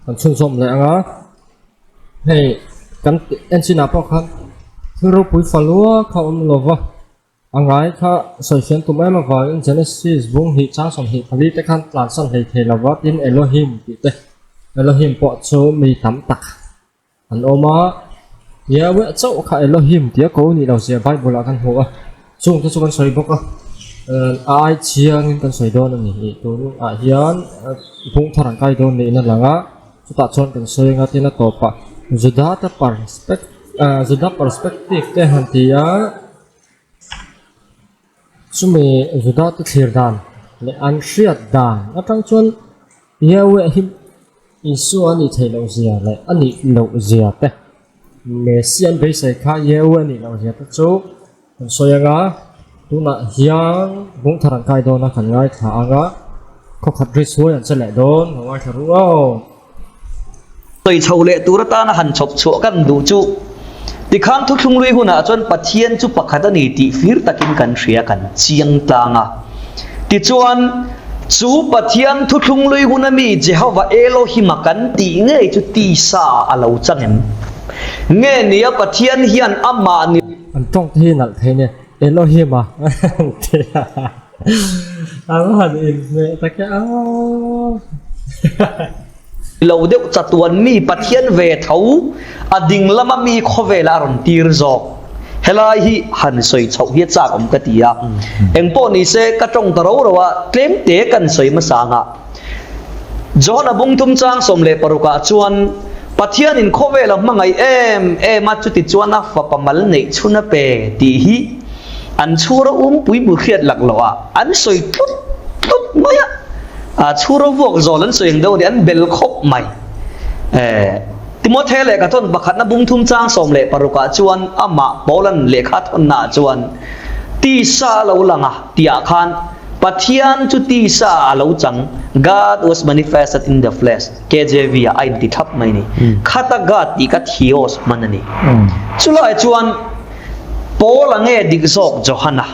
kan chun som le anga hei kan enchina po khan thuro pui falua kha lova angai kha soifen tu mai ma wa in Genesis bung hi chang som hi khali te khan plan san hei thelawa tin Elohim ti te Elohim po chu mi tam tak an oma Yahweh chau kha Elohim tia ko ni lo sia Bible kan ho a chung tu kan soi bok a ai chiang in kan soi don ni tu a hian bung tharang kai don ni na langa chuta chon kan soi nga tina topa Juda perspective te han tia sumi Juda tu thir dan le an hriat dan atang chon Yahweh him Isu ani thelo zia le ani lo zia te Messian be sai kha Yahweh ni lo zia ta chu kan soi anga tuna hiang bung tharang kai don na kan ngai tha anga ko khat ri suai an chale don ngai tharu tôi chầu lệ tu ta na hành chọc chỗ căn đủ chu thì khang thu chung lui huna chọn pathian chu pakhat ani ti fir takin kan thria kan chiang tanga ti chuan chu pathian thu chung lui huna mi Jehovah Elohim kan ti nge chu ti sa alo changem nge nia pathian hian ama ni an tong thi nal the ne Elohim a han in me ta ka lâu đeo chặt tuần mi pathian về thấu ading lama mi kho về la ron tir zo helai hi han soi chau hi cha kom ka tia engpo ni se ka tong taro rawa tlem te kan soi ma sanga jona bung tum chang som le paruka chuan pathian in kho ve la mangai em ma chu ti chuan na fa pamal nei chuna pe ti hi an chura pui bu khiat lak lawa an soi tut tut maya chura vok zolan soing do dian bel khop mai Timothy le ka thon bakhat na bung thum chang som le paruka chuan ama bolan le kha thon na chuan ti sa lo langa tia khan pathian chu ti sa lo chang God was manifested in the flesh KJV ai ti thap mai ni khata God ti ka thios manani chulai chuan pola nge dik zok johana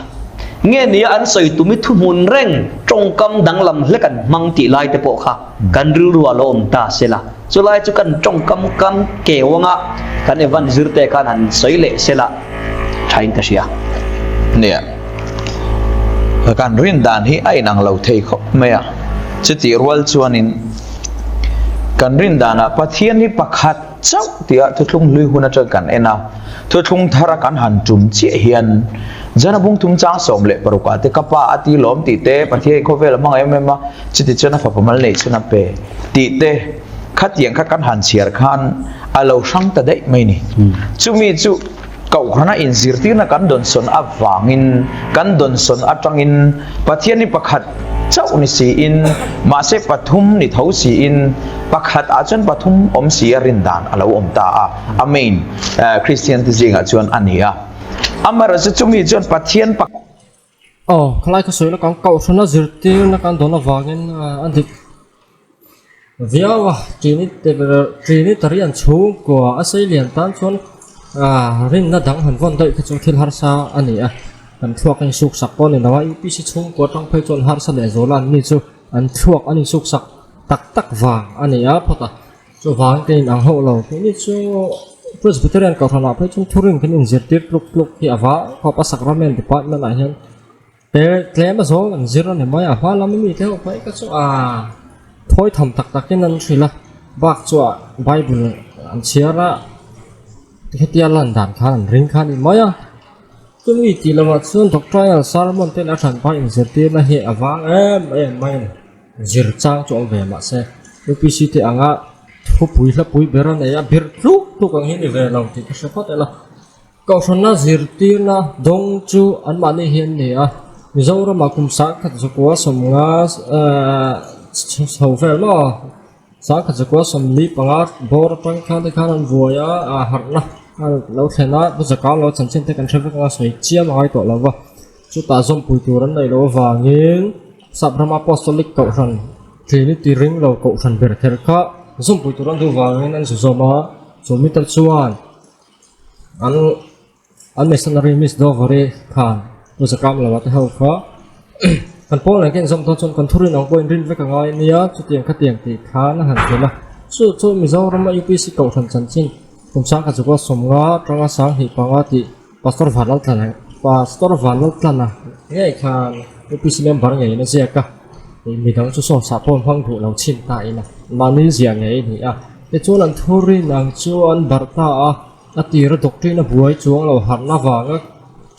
nghe nia an soi tumi thu mun reng trong kam dang lam le kan mang ti lai te po kha kan ru ru alom ta sela chulai chu kan trong kam kewanga kan evan zirte kan han soi le sela thain ta sia nia kan rin dan hi ai nang lo thei kho meya chiti rwal chuanin kan rin dana pathian hi pakhat chau tia thutlung lui huna cha kan ena thutlung thara kan han chum chi hian jana bung tum chang som le paruka te kapa ati lom ti te pathia kho vel mang em ma chiti chana fa pamal nei chuna pe ti te khat yang kha kan han chiar khan alo sang ta dei mai ni chumi chu kau khana in zirti na kan don son awangin kan don son atangin pathia ni pakhat chau ni si in ma se pathum ni thau si in pakhat achon pathum om si rin dan alo om ta a amen Christian ti jinga chuan ania amara se chumi chuan pathian pak khlai ka soi na kang kau thana zirti na kan dona wangin andik viawa trini tarian chu ko asai lian tan chon rin na dang han von dai ka chu thil har sa ania kan thuak an suk sak pon nawa ipc chung ko tang phai chon har sa le zolan ni chu an thuak ani suk sak tak wang ania phata chu wang tin ang ho lo ni chu Presbyterian kau thana phai chung thuring kan in zirtir pluk hi awa ko pa sacrament department a hian te claim zo an zira ne mai awa lam mi te phai ka chu thoi tham tak in an thila bak chu Bible an chiara hetia lan dan khan ring khan in maya chumi ti lawa chun doctrinal sermon te la than pa in zirtir na hi awa em mai zir chang chu ve ma se UPC te anga thu pui beran ya bir tu kang hin ve long ti ka shapot ela kau thona zirtir na dong chu an ma ni hian ni a mizora ma kum sa khat zo ko som nga so fel lo sa khat zo ko som li panga bor pang khan te khan an voya harna lo thena bu za ka lo chan chen te kan thebe nga soi chiam ai to lawa chu ta zom pui turan nei lo wangin sabrama apostolic kau ran trinity ring lo kau ran ber ther kha zoom pui turan du wangin an zoma zomi tar chuan an missionary miss do vore khan tu zakam lawa te ho kha กันโป้เลยกันสมทบจนกันทุเรียนองค์บรินไว้กับงอยนี้จุดเตียงขัดเตียงตีขานะหันเห็นละสู้มิจารมาอยู่ปีสิเก่าทันจันจินผมสร้างกันจุกสมงาตรงอาสังหิปังอาติปัสตอร์ฟันลัลตันปัสตอร์ฟันลัลตันนะง่ายขันอยู่ปีสิเลี้ยงบาร์ไงนี่เสียกะมีทั้งชุดสอบสาปนพังถูกเราชินตายนะมันนี่เสียงไงนี่อ่ะไอ้จวนทุเรียนจวนบาร์ตาอ่ะตีระดกที่น่ะบวยจวงเราหันหน้าฟัง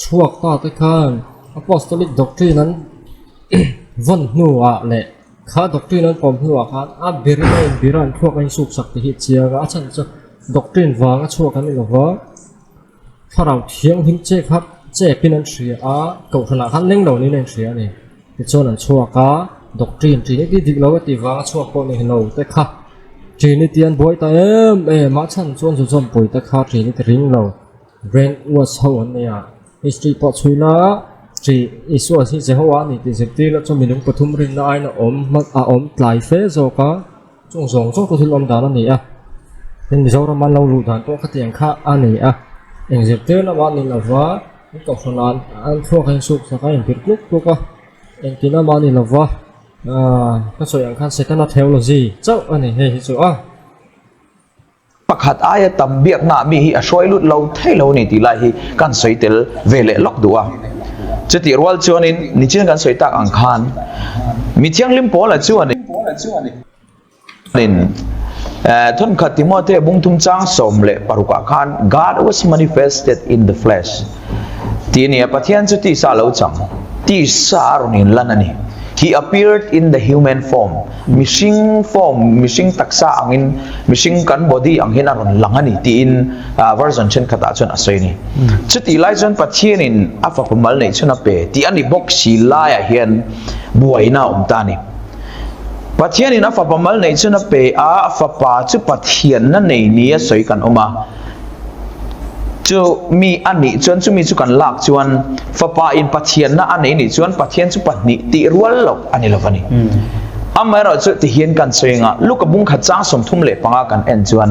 ช่วงต่อตะขันอะพอสตอลิกดกที่นั้นวันนัวเลยข้าดอกตรีนั้นผมหัวข้าบิรันพวกไอ้สุกสักที่เชียร์ก็ฉันจะดอกตรีนวางก็ช่วยกันนี่หรอวะถ้าเราเที่ยงหิ้งเจ๊ครับเจ๊พี่นั้นเชียร์เก่าขนาดขั้นเล่งเหล่านี้นั่นเชียร์นี่ที่โจนั้นช่วยก็ดอกตรีนที่นี่ที่เราก็ตีวางก็ช่วยพวกนี้เราแต่ข้าที่นี่เตียนบอยแต่มาฉันชวนป่วยแต่ข้าที่นี่ทิ้งเราเรนวัวสวรรค์เนี่ยฮิสตรีพอช่วยละที่อิสวาสิเจ้าว่านี่ที่สิ่งที่เราจะมีหนึ่งปฐมรินได้นะอมหลายเฟสโอก็จงตัวที่ลมดานั่นนี่เป็นมิจฉามันเราหลุดฐานตัวขัดแย้งข้าอันนี้เองสิ่งที่เราว่านี่เราว่าตกสนานอันพวกให้สุขสักอย่างผิดลุกตัวก็เองที่เราว่านี่เราว่าก็ส่วนอย่างขั้นเซตันนัทเทลโลจีเจ้าอันนี้เฮ้ยสุดปักหัดอายะตัมเบียกหน้ามีhi ช่วยลุดเราเท่เรานี่ตีไล่hi กันสวยเตลเวเลล็อกดัวจะตีรวลจวนนี่เช่นกันสวยตากอังคารมีเที่ยงลิมโปละจวนนี่ทุนขัดติโมเตบุงทุมจางสมเลปารุกะคาน God was manifested in the flesh ทีนี้ปะเทียนจุดที่สาเราจังที่สารุนินลันนี่He appeared in the human form. Missing taksa angin, missing kan body angin aron langani tiin version chen kata chon asoi ni. Chuti lai chon pathianin afa pamal nei chona pe ti ani bok si lai a hian buaina ta ni. Pathianin afa pamal nei chona pe afa pa chu pathian na nei ni asoi kan oma. Chu mi ani chuan chu mi chu kan lak chuan fapa in pathian na ani ni chuan pathian chu pahnih ti rual lo ani lovani amai ro chu ti hian kan soinga lukabung kha chang som thum le panga kan en chuan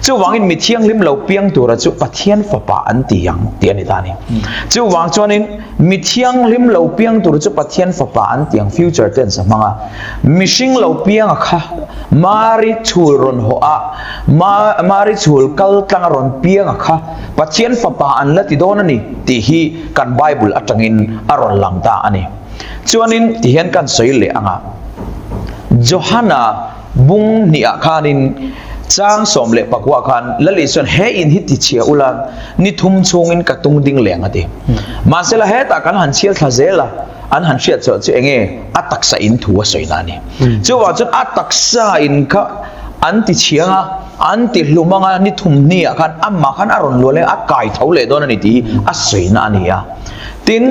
chu wangin mi thiang lim lo piang tura chu pathian fapa an ti yang ti ani tani chu wang chuanin mi thiang lim lo piang tura chu pathian fapa an tiang future tense manga mishing lo piang kha mari chul ron ho a mari chul kal tang ron piang kha pathian fapa an la ti don ani ti hi kan bible atangin aron langta ani chuanin ti hian kan soile anga Johanna bung ni akhanin chang som le pakwa khan lali son he in hit ti chia ulan ni thum chungin ka tung ding leng ati masela he ta kan han chial thazela an han chiat cho che enge ataksa in thuwa soina ni chuwa chun ataksa in kha an ti chianga an ti lumanga ni thum ni akhan amma khan aron lo le akai thaule don ani ti a soina ani ya tin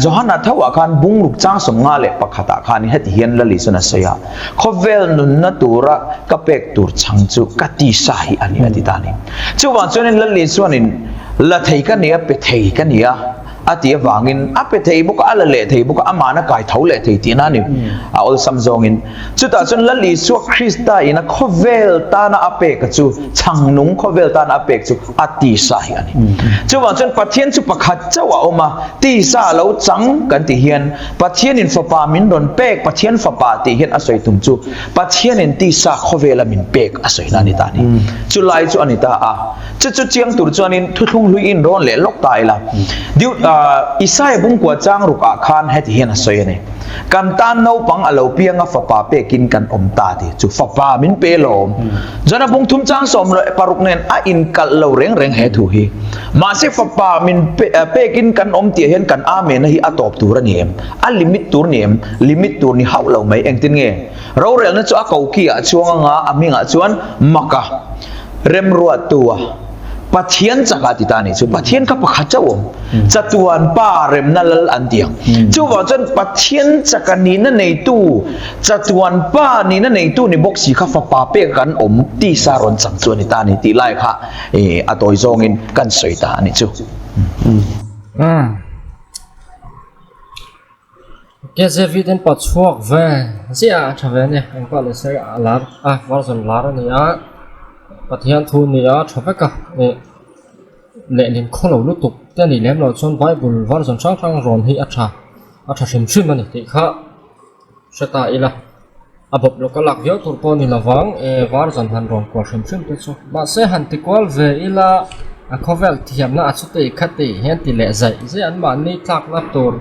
Johanna thawa khan bungruk chang som nga le pakhata khan het hian la li sona saya khovel nun na tura kapek tur changchu kati sahi ani aditani chuwa chonin la li chuanin la thei ka nia pe thei ka nia ati wangin ape thei buka ala le thei buka amana kai thaule thei tina ni a ol samjongin chuta chun la li su Krista ina khovel ta na ape ka chu changnung khovel ta na ape chu ati sahi ani chuwa chun pathian chu pakhat chawa oma ti sa lo chang kan ti hian pathian in fapa min ron pek pathian fapa ti hian asoi tum chu pathian in ti sa khovela min pek asoi na ni ta ni chu lai chu anita a chu chiang tur chuanin thuthlung lui in ron le lok tai la diu Isai bung kwa chang ruka khan het hian asoi ne kan tan no pang alo pianga fapa pe kin kan om ta ti chu fapa min pe lom jana bung thum chang som lo paruk nen a in kal lo reng he thu hi ma se fapa min pe kin kan om ti hian kan a me na hi atop tur ani em a limit tur ni hau lo mai eng tin nge ro rel na chu a kau ki a chuanga nga aminga chuan maka rem ruat tua pathian chaka ti tani chu pathian ka pakha chawom chatuan pa rem nalal antiang chu wa chen pathian chaka ni na nei tu chatuan pa ni na nei tu ni boxi kha fa pa pe kan om ti saron chang chu ni tani ti lai kha atoi zongin kan soi ta ni chu cái gì vì đến bắt chuộc về gì trở về nè anh có lấy xe lá vào dần lá đó nè bắt hiện thu nè trở về cả lệ liền không lâu lúc tục tên này lém rồi chọn Bible vào dần sáng trăng ròn hi ắt a tha hrim hrim ani ti kha seta ila abop lokalak yo turpo ni lawang var zan han rong ko hrim hrim te chu ba se han ti kwal ve ila a khovel thiam na achu te khati hen ti le zai je an ma ni tlak lap tur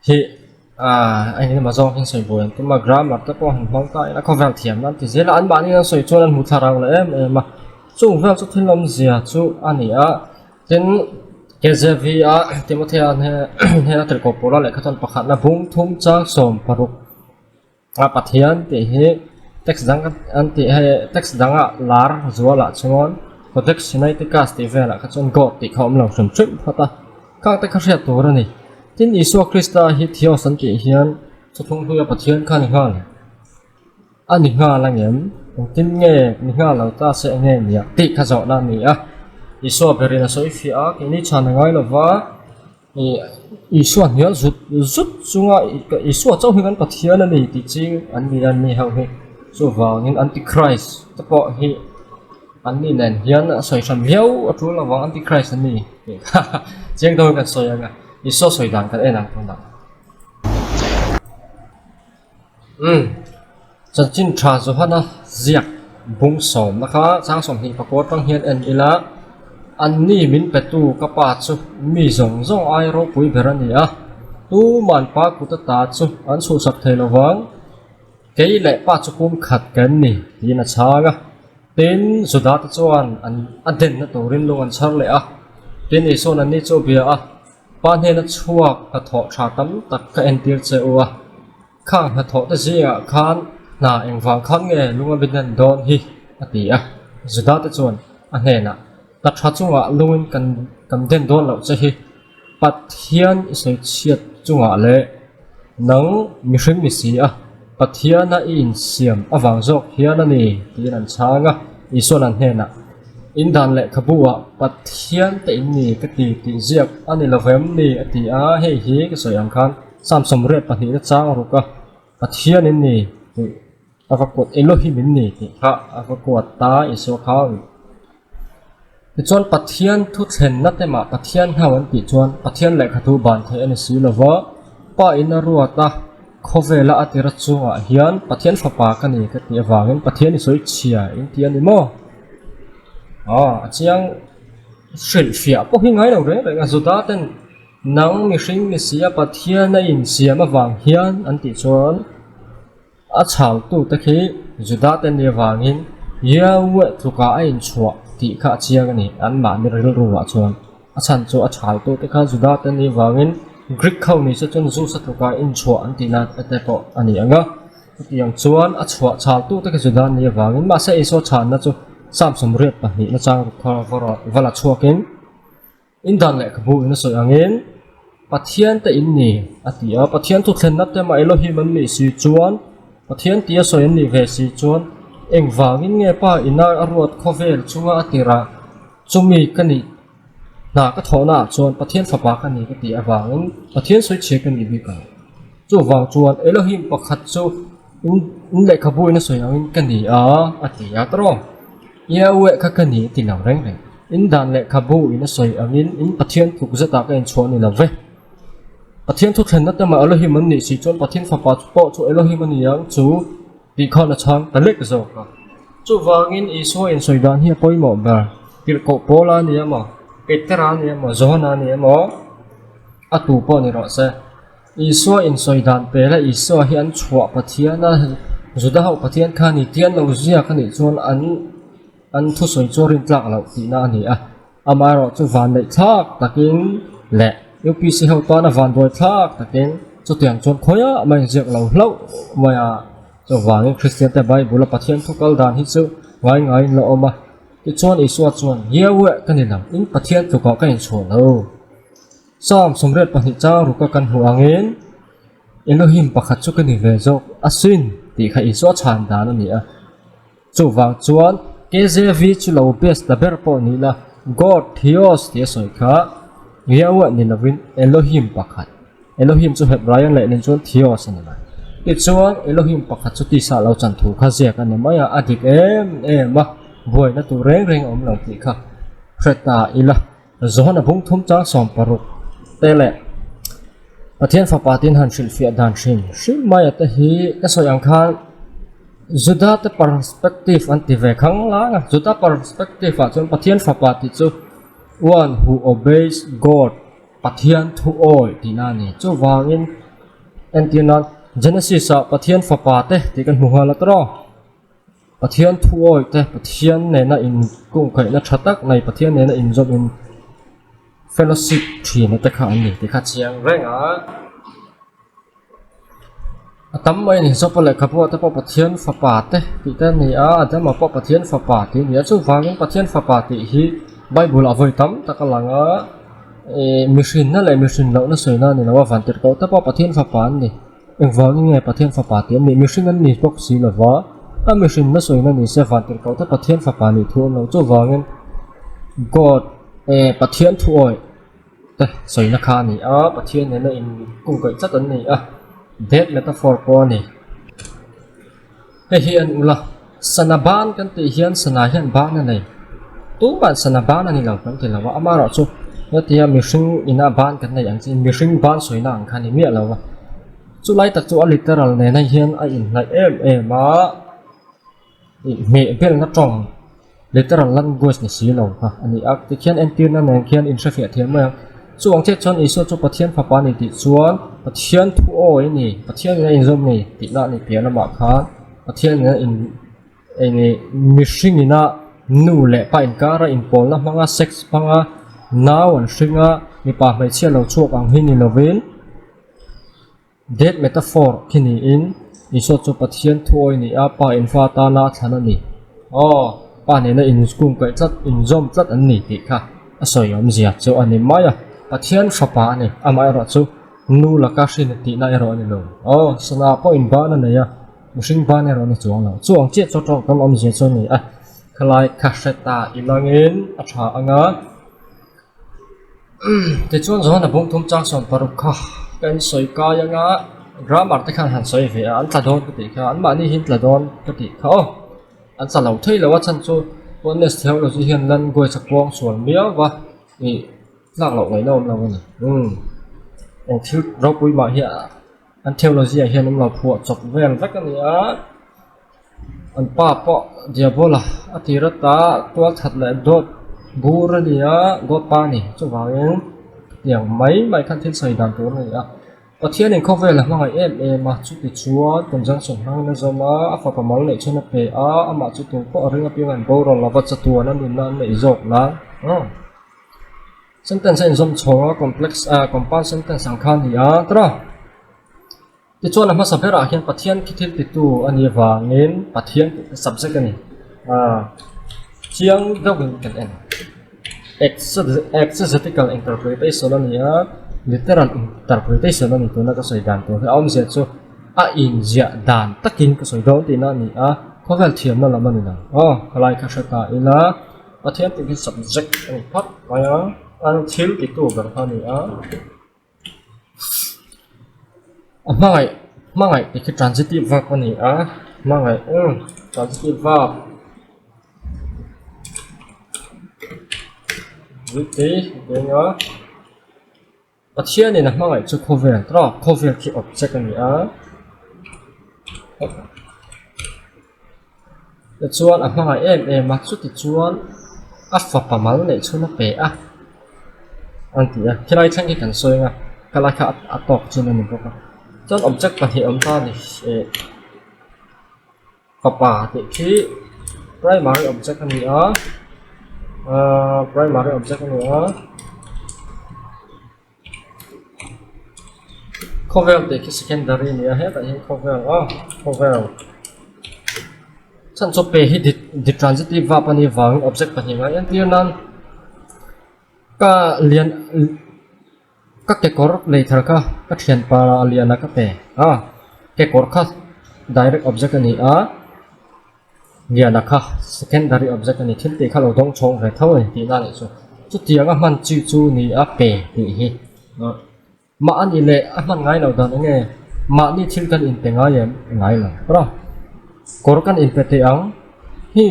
hi anh mà do hình soi bùi cái mà grammar cái con hình bóng tay nó có vẹo thiểm lắm thì dễ là anh bạn đi soi cho nên một thằng là em mà chung vẹo cho thiên long gì à chú anh ấy đến cái gì vì thì một thiên hay là từ cổ bố lại các thằng bạc là bung thum trang sôm paruk bát hiền thì he text dang anh thì hay text dang lar zua là chungon có text này thì cast thì về là các thằng gọt thì không làm sầm trip hết ta các cái khác tổ rồi này tin Isu Krista hi thiêu san ti hian chu thung hu pa thian khan ngal ani nga la ngem tin nge ni nga lo ta se nge nia ti kha zo na ni Isu berina soi fi ki ni chan ngai lo wa Isu hian zut chunga Isu chau hi kan pa thian ani ti chi an ni hau hi so wa ngin antichrist ta po hi an ni nen hian soi sam hiau atru la wa antichrist ani jeng do kan soi anga Isu soi dan kan enang tong da chân chín trà zo hana ziak bung som na kha chang som hi pakot tang hian en ila an ni min petu ka pa chu mi zong zong ai ro pui berani tu man pa ku ta chu an su sak thelo wang kei le pa chu kum khat kan ni ina changa tin zuda ta chuan an aden na torin long an char le tin Isu an ni chu bia pan he na chuak a tho tha tam tak ka entir che u khang ha tho ta zia khan na engwang khan nge lunga bidan don hi ati zuda ta chuan he na ta tha chunga lungin kan den don lo che hi pathian isoi chiat chunga le nang mi hring mi si pathian na in siam awang jok hian ani tin an changa Isu an he na in dan le khabua pathian te inni ka ti ziak ani lovem ni ati hei hi ka soyang khan sam somret pa hi chang ruka pathian inni avakot Elohim inni ti kha avakot ta Isu kha ti chon pathian thu thlen na te ma pathian hawan ti chon pathian le khathu ban the ani si lova pa in ruata khovela atira chunga hian pathian fapa ka ni ka ti awangin pathian isoi chia in ti ani mo chiang sel fia po hi ngai lo re nga zuta ten nang mi hring mi sia pathian na in siam awang hian an ti chon chhal tu ta khi zuda ten ni awangin yawe thuka a in chhuak ti kha chiang ani an ma ni ril ruwa chuan chan chu chhal tu te kha zuda ten ni awangin Greek khau ni sa chun zu sa thuka in chhuak an ti na ate po ani anga tiang chuan chhuak chhal tu te kha zuda ni awangin ma sa Isu chan na chu sam somret pa ni na chang kha vala chuakin in dan le khabu in soi angin pathian te in ni atia pathian tu thlen na te ma Elohim an ni si chuan pathian tia soi an ni ve si chuan engwangin nge pa ina arwat khovel chunga atira chumi kani na ka thona chuan pathian fapa kani ka ti awangin pathian soi che kani bi ka chu wang chuan Elohim pakhat chu in le khabu in soi angin kani atia tro yawe ka kani ti naw reng in dan le khabu in soi angin in pathian thuk zata ka in chon ni la ve pathian thu thlen na ta ma Elohim an ni si chon pathian fapa po chu Elohim an yang chu ti khona chang ta lek zo ka chu wangin Isu in soi dan hi poimo ba pil ko pola ni ama Petra ni ama Johana ni ama atu po ni ro se Isu in soi dan pe la Isu hi an chua pathian na zuda ho pathian khani tian lo zia khani chon an thu soi chorin tlak lo ti na ni amaro chu van le thak takin le UPC ho ta na van boy thak takin chu tiang chon khoya mai jek lo hlo maya chu wangin Christian te Bible pathian thu kal dan hi chu ngai lo oma ti chon Isu chon yewe kani lam in pathian thu ka in chon lo sam somret pa hi cha ru ka kan hu angin Elohim pakhat chu kani ve jok asin ti kha Isu chan dan ani chu wang chuan KJV chu lo best da ber po ni la God Theos ti soi kha yawa ni lovin Elohim pakhat Elohim chu Hebraian le nen chon Theos ani ma ti chuan Elohim pakhat chu ti sa lo chan thu kha zia kan maya adik ma boi na tu reng om lo ti kha kheta ila zohana bung thum cha som paruk tele pathian fapa tin han shil fi dan shin shil mai ata hi ka soyang khan juda te perspective anti ve khang la juda perspective a chon pathian fapa ti chu one who obeys God pathian thu oi tinani chu wangin antinan Genesis a pathian fapa te ti kan muhala tro pathian thu oi te pathian ne na in kung kai na thatak nei pathian ne na in job in fellowship thi na te kha ani ti kha chiang renga atam mai ni sopa le khapo ta pa pathian fapa te ti ta ni a adama pa pathian fapa ti ni chu wangin pathian fapa ti hi bible avoi tam takalanga machine na le machine lo na soina ni lawa vantir ko ta pa pathian fapa ni eng wangin nge pathian fapa ti ni machine an ni pok si lawa a machine na soina ni se vantir ko ta pathian fapa ni thu lo chu wangin God pathian thu oi te soina kha ni a pathian ne na in kung kai chat an ni a that metaphor ko ni hi an ula sanaban kan ti hian sana hian ba na nei tu ban sanaban ani lo kan ti lawa ama ro chu ya tia mishing ina ban kan nei ang chi mishing ban soina ang khani mi lawa chu lai tak chu a literal ne na hian a in lai ma me bel na tong literal language ni si lo ha ani ak ti khian entir na nen khian intrafia thiam ma chuang che chon iso chu pathian fapa ni ti chuan pathian thu oi ni pathian na in zom ni ti na ni pian ma kha pathian na in ene mishing ina nu le pa in kara in pol na manga sex manga naw an singa ni pa mai chia lo chuak ang hin ni lovin that metaphor kini in iso chu pathian thu oi ni a pa in fa ta na thana ni pa ne na in skung kai chat in zom chat an ni ti kha asoyom zia chu ani maya pathian fapa ni amai ro chu nu la ka shin ti na ero ni lo sana po in ba na ne ya mushing ba ne ro ni chuang lo chuang che cho to kam om je chu ni a khlai kha seta ilangin a tha anga te chuan zo na bung thum chang son paruk kha kan soi ka yanga grammar te khan han soi ve an tla don ti kha an ma ni hin tla don ti kha an sa lo thei lo wa chan chu honest theology hian lan goi chakwang sual mia wa ni lak lo ngai nom lo ni en thil ro pui ma hi an theology hian nom lo phu chop vel vek ani a an pa po diabola atirata twal that le dot burania go pa ni chu wangin yang mai khan thil sai dan to ni a pathian in khovel la ngai ma chu ti chuan konjang som hang na zoma afa pamal le chuna pe a ama chu tu ko ringa pi ngan bo ro lawa chatuan an in nan nei jok la sentence in zom chonga complex compound sentence ang khan hi a tra ti chuan ma sabera hian pathian kithil ti tu ani wangin pathian subject ani chiang dawin kan en exegetical interpretation ani a literal interpretation ani tu na ka soi dan to aum zia chu a in zia dan takin ka soi do ti na ni a khovel thiam na lam ani na khalai kha shata ila pathian ti subject ani phat maya an thil ti tu ber kha ni a mangai ti ki transitive verb ani a mangai transitive verb Witi, dengar. Pathian ni nak mangai cu khovel, tra khovel ki object ni a. Chuan a mangai maksud ti chuan afa pamal nei chuna pe a. Anti a, kilai thang ki kan soinga, kalai kha atok chuna ni boka. Chuan object pathi ta ni papa ti ki primary object ni a. Primary object ni a. Khovel te ki secondary ni a he ta hi khovel chan cho pe hi di transitive verb ani wang object pa hi nga yan tir nan ka lian ka ke kor le thar ka thian pa lian ka pe ke kor kha direct object ani a lian ka secondary object ani thil te kha lo dong chong re thau ti na le chu tianga man chu ni a pe ti hi ma ani le a man ngai lo dan nge ma ni thil kan in te ngai em ngai lo ra kor kan in pe te ang hi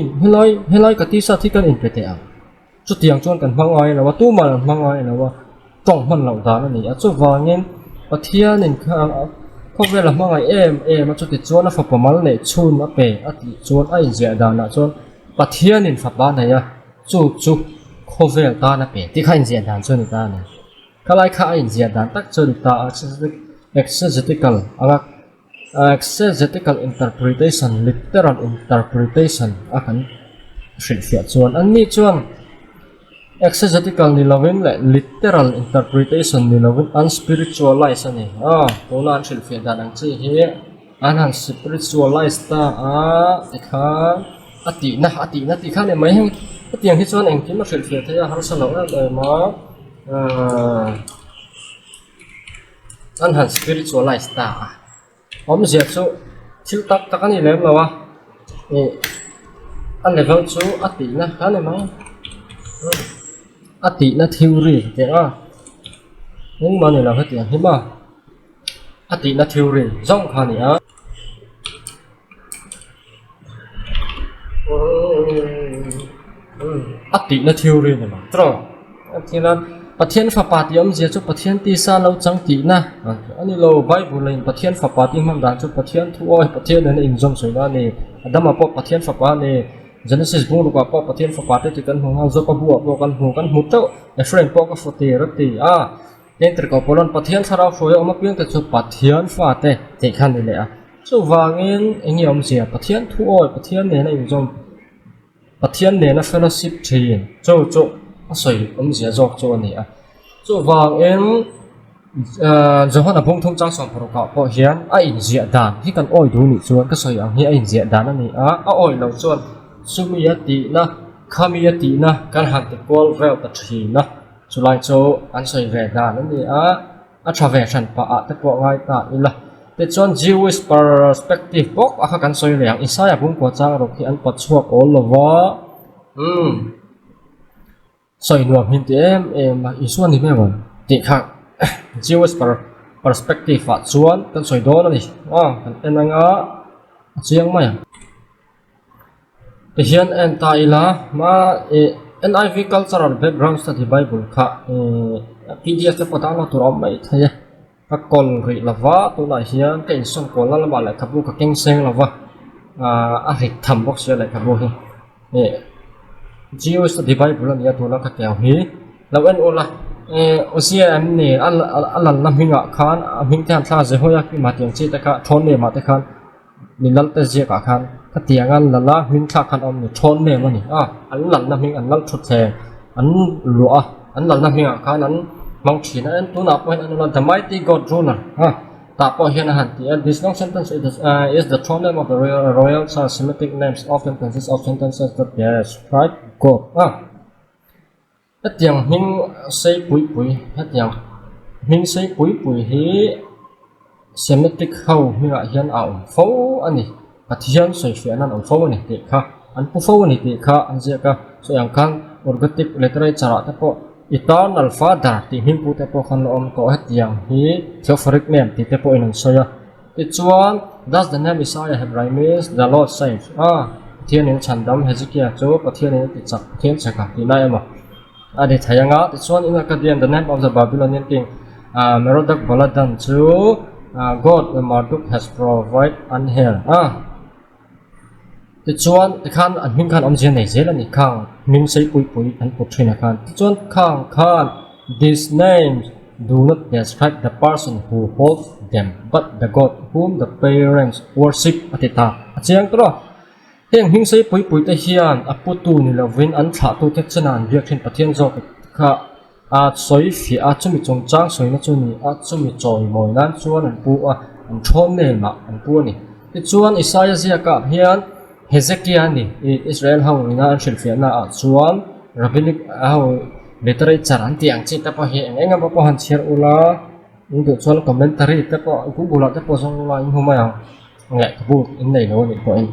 helai ka ti sa thi kan in pe te ang chu tiang chuan kan mangai lo wa tu ma mangai lo wa tong man lo dan ani a chu wangin bắt thiên in không về là mang ngày em mà cho cái chuan nó phập mal này chun nó bể ở thì chuan ai dễ đàn nó chuan bắt thiên in phập ba này à chú không về ta nó bể thì khai dễ đàn cho người ta này cái lại khai dễ đàn tắc cho người ta exegetical exegetical interpretation literal interpretation akan sinh phiền chuan anh ni chuan exegetical ni lovin le literal interpretation ni lovin unspiritualized ani to nan sinh phiền dan ang chi hi an spiritualized ta tikha ati na tikha ne mai hang tiang hi chuan eng kim sinh phiền thaya har sa lo le ma an spiritualized ta om zia chu thil tak ani lem lawa an level chu ati na kha ne mai ati na theory te nhưng mà này là cái tiếng hi ma ati na theory zong kha ni ati na theory ne ma tro thì là pathian pha pa ti om zia chu pathian ti sa lo chang ti na ani lo bible lein pathian pha pa ti mam dan chu pathian thu oi pathian ne in zong soi na ni adama po pathian pha pa ne Genesis bung lu pa po pathian pha pa te kan hong zo pa bu po kan hu to Ephraim po ka fote rati nen ter ko polon pathian sarau foi om piang te chu pathian pha te khan ni le so wangin engi om zia pathian thu oi pathian ne na in zong pathian ne na fellowship thin cho soi om zia jok cho ni so wangin Johan abong thong chang som pro ka po hian in zia dan hi kan oi du ni chuan ka soi ang hi in zia dan ani oi lo chuan sumiyati na khamiyati na kan han te pol vel ta thi na chulai cho an soi ve dan ani a traversion pa te po ngai ta ila te chuan Jewish perspective pok kan soi leang Isaiah bung ko chang ro ki an pat chuak all lova soi nuam hin te em isuan ni me wan ti kha Jewish perspective chuan kan soi do na ni kan enanga chiang mai hian entaila ma NIV cultural background study Bible kha PDF te patang la turam mai thaya ka kol ri lawa tu la hian ka inson kol la ba la kabu ka keng seng lawa a rik tham box ya la kabu hi Jewish study Bible ni tu la ka kyang hi lawen ola osia ni al lam hinga khan hing tan tha je hoya ki ma tiang chi ta kha thon ne ma ta khan nilal te je ka khan ka tiangan lala hing tha khan om ni thon ne ma ni an lal na hing an lal thut the an lua an lal na hinga khan an mang thina an tu na point an la the mighty God ruler ta po hian han ti this long sentence is the throne name of the royal Semitic names often consists of sentences that describe God hết tiếng mình xây bụi hết tiếng mình xây bụi hi Semitic hậu mình lại hiện ảo phâu anh này và thiên soi phiền anh ảo phâu này thì khác anh phâu phâu này thì khác anh sẽ cả so yang kan organic literature ta po eternal father thì mình phụ ta po kan om ko hết tiếng hi theophoric name thì ta po in soya it's one does the name Isaiah Hebrew means the Lord saves thiên nên chăn đam Hezekiah cho và thiên nên thì chắc thiên sẽ cả thì này mà để thấy nga thì xuân in Akkadian the name of the Babylonian king Merodach-Baladan to God the Marduk has provided an heir thì xuân thì khan anh minh khan ông diễn này dễ là nhỉ khan minh say bụi anh phụ thuyền khan thì xuân khan these names do not describe the person who holds them but the God whom the parents worship atita chiang tro hiện hình xây bụi te hian aputu ni lovin an tha tu tek chanan việc hin pathian zo kha soi fi chumi chong chang soi na chuni chumi choi moi nan chuan an pu an thon ne ma an pu ni ti chuan Isaiah zia ka hian Hezekiah ni Israel ho ina an shil fi na chuan rabbinic ho literature an tiang chi ta pa hi enga pa han chiar ula in tu chuan commentary ta pa ku bula ta pa song la in humaya ngai bu in nei lo ni ko in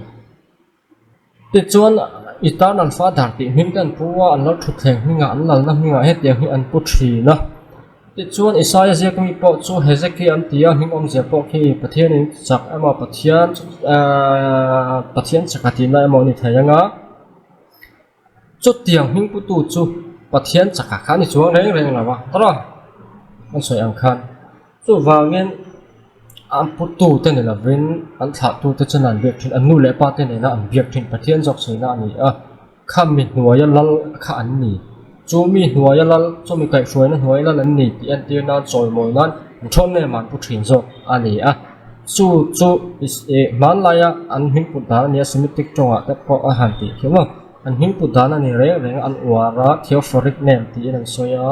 ti chuan eternal father ti him kan puwa an lo thut theng hinga an lal na hinga he tiang hi an pu thi na ti chuan Isaiah zia kami po chu Hezekiah an tia hing om zia po khi pathian in chak ama pathian chakati na mo ni thayanga chu tiang hing pu tu chu pathian chaka khan ni chuang reng lawa tara an soi ang khan chu wangin am putu te ne la vin an tha tu te chan an biak thin an nu le pa te ne na an biak thin pathian jok seina ni a kham mi hnuaya lal kha an ni chu mi hnuaya lal chu mi kai hruai na hnuai lal an ni ti an tir na choi moi nan thon ne man pu thin jok ani a chu is e man laya an hing pu da ni semitic tonga te po a han ti khema an hing pu da na ni re reng an wara theophoric name ti an soya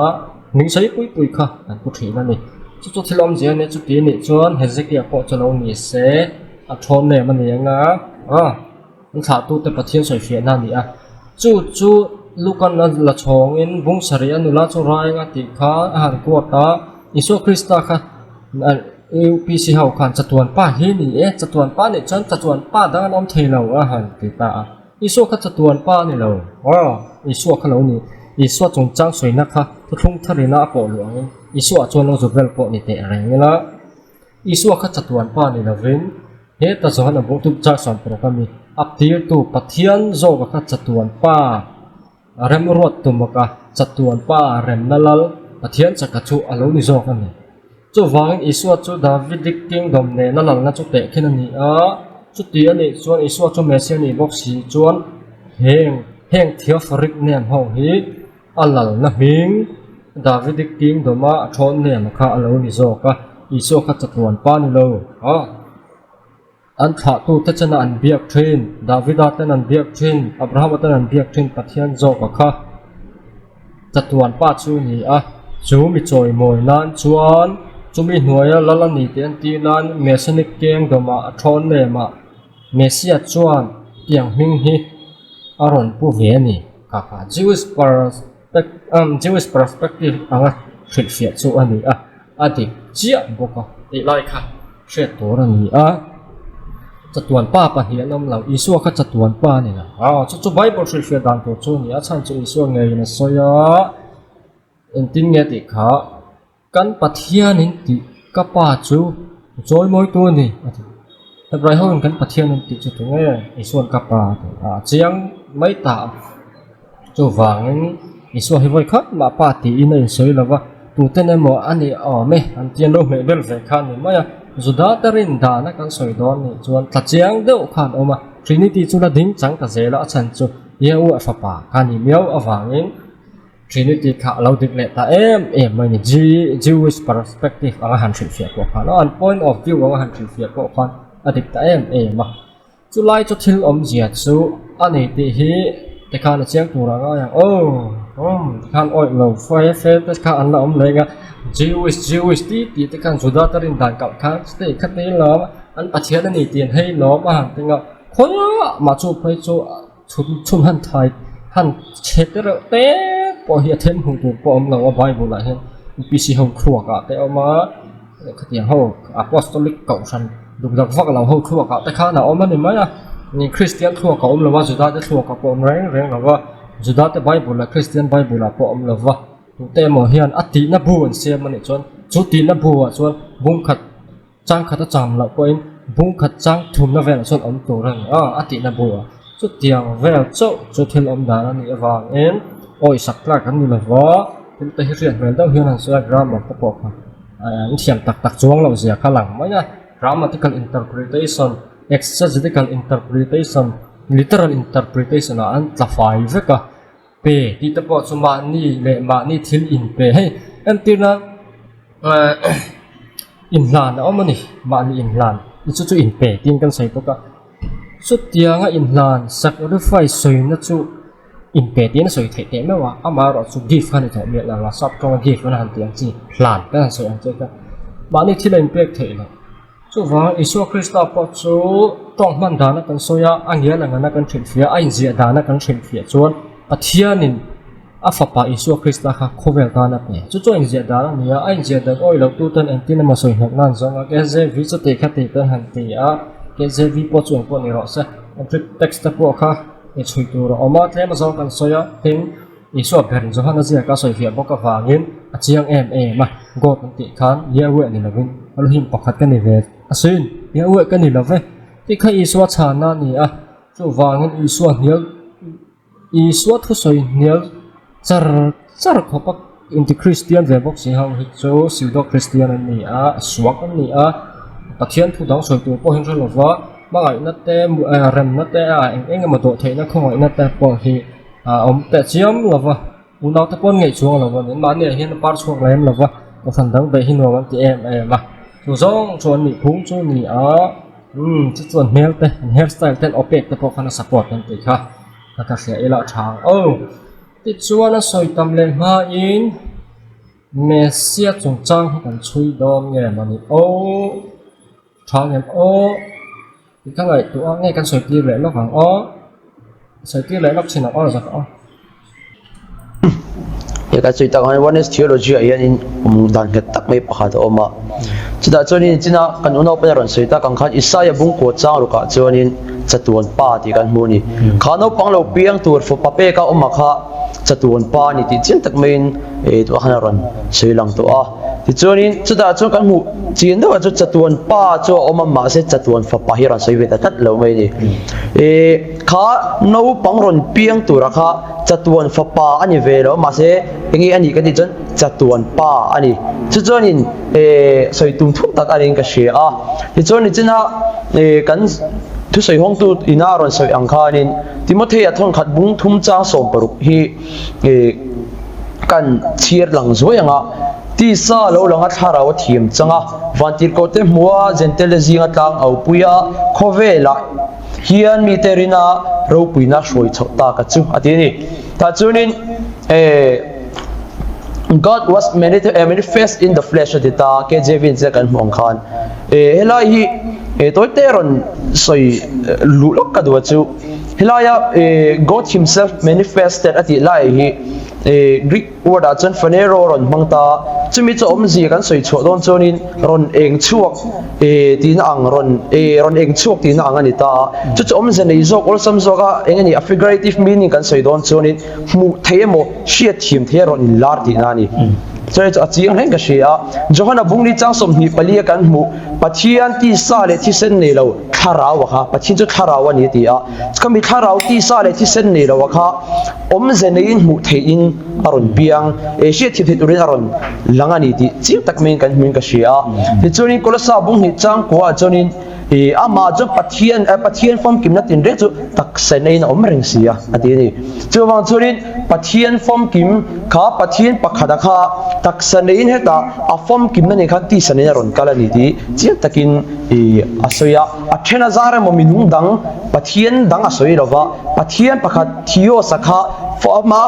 ning sai pui kha an pu thin na ni chu thilom je ne chu ti ni chuan Hezekiah po chalo ni se a thon ne man nga an tha tu te pathian soi fia na ni a chu lukan la chong in bung sari anula chu rai nga ti kha han ko ta Isu Krista kha UPC hau khan chatuan pa hi ni chatuan pa ni chan chatuan pa da nom theilo a han ti ta Isu kha chatuan pa ni lo Isu kha lo ni Isu chung chang soina kha thung tharina po luang Isu a chon lo zubel po ni te rengela Isu kha chatuan pa ni lovin he ta zo han bu tu cha sam pro kami aptir tu pathian zo kha chatuan pa rem ruat tu maka chatuan pa rem nalal pathian chakachu alo ni zo kan ni chu wang Isu chu Davidic kingdom ne nalal nga chu te khen ani a chu ti ani chuan Isu chu mesian ni bok si chuan heng theophoric name ho hi alal na hing Davidic kingdom a thon name kha alo ni zo ka Isu kha chatuan pa ni lo an tha tu te chana an biak thin Davida ten an biak thin Abraham ten an biak thin pathian zo ka kha chatuan pa chu ni a chu mi choi moi nan chuan chu mi hnuaya lalani ten ti nan Messianic kingdom a thon ne ma Messiah chuan tiang hing hi aron pu ve ni ka Jewish perspective anga thil fia chu ani a adik chia boka ti lai kha hret tur ani a chatuan pa hian om lo Isu kha chatuan pa ni la chu Bible thil fia dan to chu ni a chan chu Isu ngei na soya in tin nge ti kha kan pathian in ti ka pa chu choi moi tu ni Hebrai ho kan pathian in ti chu tu nge Isu ka pa chiang mai ta chu wangin Isu hi voi khat ma pa ti in in soi lawa tu ten emo ani me an tian lo me bel ve khan ni maya zuda tarin da na kan soi don ni chuan tha chiang deuh khan oma Trinity chu la ding chang ka zela chan chu yeu a fa pa khan ni miao awangin Trinity kha lo dik le ta mai ni Jewish perspective anga han thil fia ko khan an point of view anga han thil fia ko khan adik ta ma chu lai chu thil om zia chu ani ti hi te khan a chiang tur anga yang khan oi lo fe te kha an la om le nga Jewish ti te khan juda tarin dan ka khan ste khat ni lo an pathian ani tian hei lo ma han te nga khoya ma chu phai chu chum han thai han cheter te po hi them hu tu po om lo Bible la hen UPC ho khruwa ka te oma khatiang ho apostolic kausan duk dak vak lo ho khruwa ka te kha na om ni ma ni Christian khruwa ka om lo wa juda te khruwa ka po om reng lo wa juda te Bible la Christian Bible la po om lo wa tu te mo hian ati na bu an se mani chon chu ti na bu wa chon bung khat chang khat cham la ko in bung khat chang thum na vel chon om to ran ati na bu chu tiang vel chu thil om da ni awang en oi sakla kan ni la wa tin te hi rian vel dau hian an sa grammar ka po kha an thiam tak chuang lo zia khalang mai na grammatical interpretation exegetical interpretation literal interpretation an tlafai veka pe ti ta po chu ma ni thil in pe hey an tina in lan omani ma ni in lan chu in pe tin kan sai to ka su tianga in lan sacrifice soi na chu in pe tin soi the te me wa ama ro chu gift kan tho me la sap tong gift kan han tiang chi lan ka soi an che ka ma ni thil in pe the la chu wa Isu Krista po chu tong man da na kan soya angya la na kan thil fia ain zia da na kan thil fia chuan pathianin afapa Isu Krista kha khovel ta na pe chu in zia da ni a ain zia da oi lo tu tan antin ma soi hak nan zong a ke ze vi chu te kha te tan han ti a ke ze vi po chu po ni ro sa text po kha e chui tu ro oma tle ma zong kan soya hing Isu ber zo han zia ka soi fia bo ka wangin a chiang ma god ti khan ye we ni lovin Elohim pakhat kan ni ve asin ye we kan ni love ti kha Isu cha na ni a chu wangin Isu thu soi nial char kho pak into Christian về bốc sĩ hồng hít số siêu đốc Christian anh nhỉ swak anh nhỉ bắt thiên thu đóng soi tuổi po hình rồi vợ mà ngày nát té rem nát té anh mà tổ thấy nó không ngày nát té po thì ông té chiếm là vợ u nào té pon ngày chuông là vợ đến bán này hiện par chuông lên là vợ có phần đắng về hình rồi thì em mà dù giống chuồn nhỉ phúng chuồn nhỉ chứ chuồn hairstyle tên opec té po khăn support anh thì ha các sẽ là chàng thì chuồn nó soi tâm lên mà in Messi trong trang còn chui đom nghe mà mình chàng em thì các người tụi nghe căn soi kia lại nó khoảng soi kia lại nó chỉ là rồi ya ka chui tak han oneness theology ai in dan het tak mai pakhat oma chuda chuanin china kan uno pa ron soi ta kan khan Isaiah bung ko chang ru ka chuanin chatuan pa ti kan mu ni khano panglo piang tur fo pape ka oma kha chatuan pa ni ti chin tak main to han ron soi lang to ti chuanin chuda chu kan mu chin do chu chatuan pa chu oma ma se chatuan fa pa hi ron soi ve ta tat lo mai ni kha no pangron piang tur kha chatuan fa pa ani ve lo ma se engi ani ka ti chon chatuan pa ani chu chuanin soi tum thu tak ani ka she ti chuanin china kan thu soi hong tu ina ron soi ang khanin Timothy athon khat bung thum cha som paruk hi kan chiar lang zoyanga ti sa lo langa thara wa thim changa vantir ko te muwa gentle zinga tang au puya khovela hian mi terina ro puina shroi chota ka chu atini ta chunin God was manifest in the flesh atita KJV second mong khan helai hi toy teron soi lulok ka do chu helaya God himself manifested ati lai hi Greek word a chan phanero ron mangta chumi chu omzi kan soi chho don chonin ron eng chuak tin ang ron eng chuak tin ang ani ta chu chu omze nei zok ol sam zoka engani a figurative meaning kan soi don chonin mu themo shia thim the ron lar ti nani chai chu achiang hen ka shia johana bungni chang som ni palia kan mu pathian ti sa le thi sen nei lo tharaw kha pathin chu tharaw ani ti kami tharaw ti sa le thi sen nei lo kha omze nei mu thein aron piang shia thi thi turin aron langani ti chi tak men kan min ka shia ti chunin kolasa bung ni chang ko a chunin ama chu pathian form kim na tin re chu tak se nei na om reng sia ati ni chuwang churin pathian form kim kha pathian pakhada kha tak se nei heta a form kim na ni kha ti se nei ron kala ni ti chi takin asoya athena zara mo minung dang pathian dang asoi rawa pathian pakhat thio sakha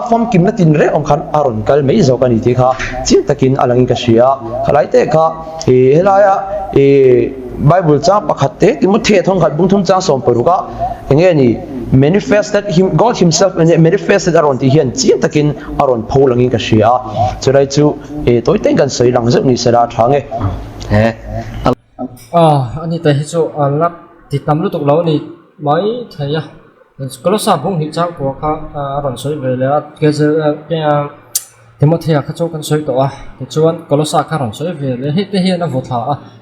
form kim na tin re om khan aron kal mei zo ka ni ti kha chi takin alangi ka sia khalai te kha helaya Bible cha pakhatte Timothy thong khat bung thum cha som paruka enge ni manifested him God himself manifested aron ti hian chi takin aron pholangi ka sia churai chu toy ten kan soi lang zek ni sera thange ani ta hi chu lak ti tam lu tok lo ni mai thaya kolosa bung hi chang ko kha aron soi ve le ke ke Timothy kha chu kan soi to ti chuan kolosa kha ron soi ve le he te hian a votha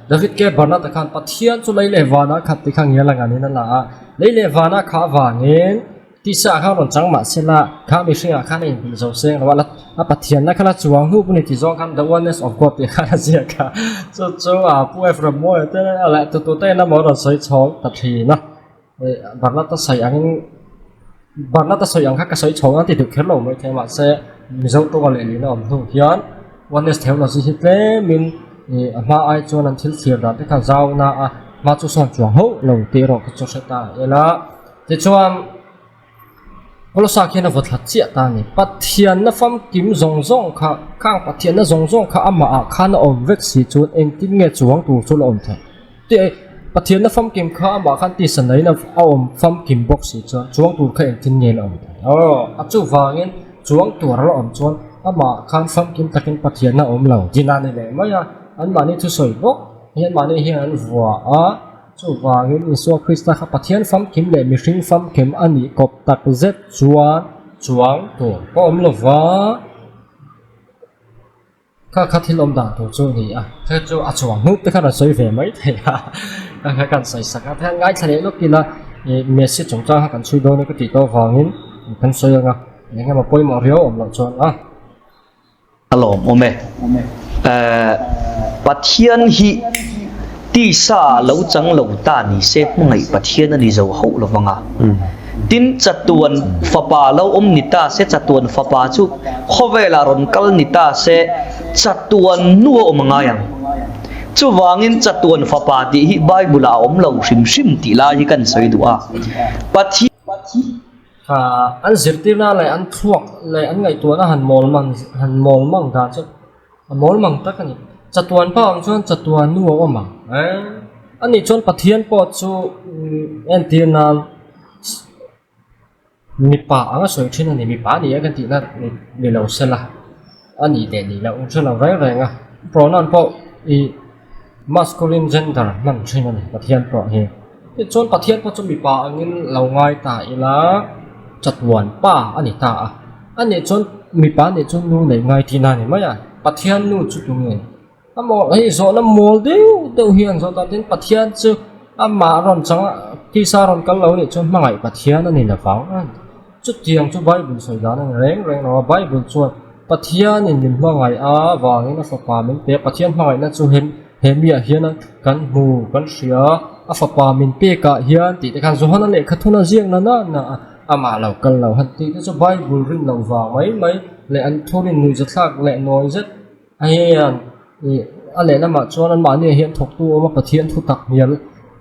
David ke barna ta khan pathian chu lei lewana khat ti khang yela ngani na la lei lewana kha wangin ti sa kha ron changma sela kha mi singa kha nei zo se wala a pathian na khala chuang hu puni ti zong khan the oneness of God ti kha sia kha chu pu from mo te ala tu te na mo ron soi chong ta thi na barna ta sai ang kha ka soi chong an ti du khelo mai the ma se mi zo to le ni na om thu hian oneness theology hi tle min ma ai chuan an thil thir da te kha zau na ma chu son chuang ho lo te ro ka chu seta ela te chuan kolosa khian avot hlat chia ta ni pathian na fam kim zong kha khang pathian na zong kha ama khan om vek si chuan eng tin nge chuang tu chu lo om the te pathian na fam kim kha ama khan ti sanai na om fam kim box si chuang tu kha eng tin nge lo om a chu wangin chuang tu ro om chuan ama khan fam kim takin pathian na om lo jina ne le maya an mani thu soi bok hian mani hian vua chu wangin Isu Krista kha pathian fam kim le mi hring fam kim ani kop tak zet chuang tu ko om lova kha thilom da tu chu ni kha chu a chuang nu te kha ra soi ve mai the kha kan sai saka tha ngai thale lo kila message chung cha kan chui do ne ko ti to wangin kan soi nga nga ma poi mo rio om lo chon alom ome pathian hi ti sa lo chang lo ta ni se ngai pathian ani zo ho lo wanga tin chatuan fapa lo ni ta se chatuan fapa chu khowela ron kal ni ta se chatuan nu omanga yang chu wangin chatuan fapa ti hi bible a om lo sim ti la hi kan soi duwa pathi an zirtir na lại ăn thuốc lại ăn ngày tuần hàn mol mang ta chứ mol mang tất cả này chặt tuần bao chọn chặt tuần nuo mà anh này chọn bắt thiên po chu anh tiền na mi pa ang soi trên này mi pa này cái tiền na mi lâu xem là anh này để lâu xem là vẽ vẽ à pronoun po i masculine gender nằm trên này bắt thiên po he chọn bắt thiên po chu mi pa anh lâu ngay tại là chặt tuần pa anh này ta anh này chọn mi pa này chọn nu này ngay tiền này mà ya bắt thiên nu chút tu này amo ấy zo na mol deu hian zo ta tin bắt thiên chứ ama ron chang ki sa ron kal lo ni chon mangai bắt thiên ani la phang chút tiang chu bible soi da na reng no bible chuan bắt thiên ni nim mangai a wangin a fapa min pe bắt thiên mangai na chu hem bia hian kan hu kan sia a fapa min pe ka hian ti te kan zo han le khathuna jiang na ama lo kal lo han ti chu bible rin lo wa mai le an thorin nui jathak le noi zet hian ale na ma chuan an ma ne hian thok tu ma pathian thu tak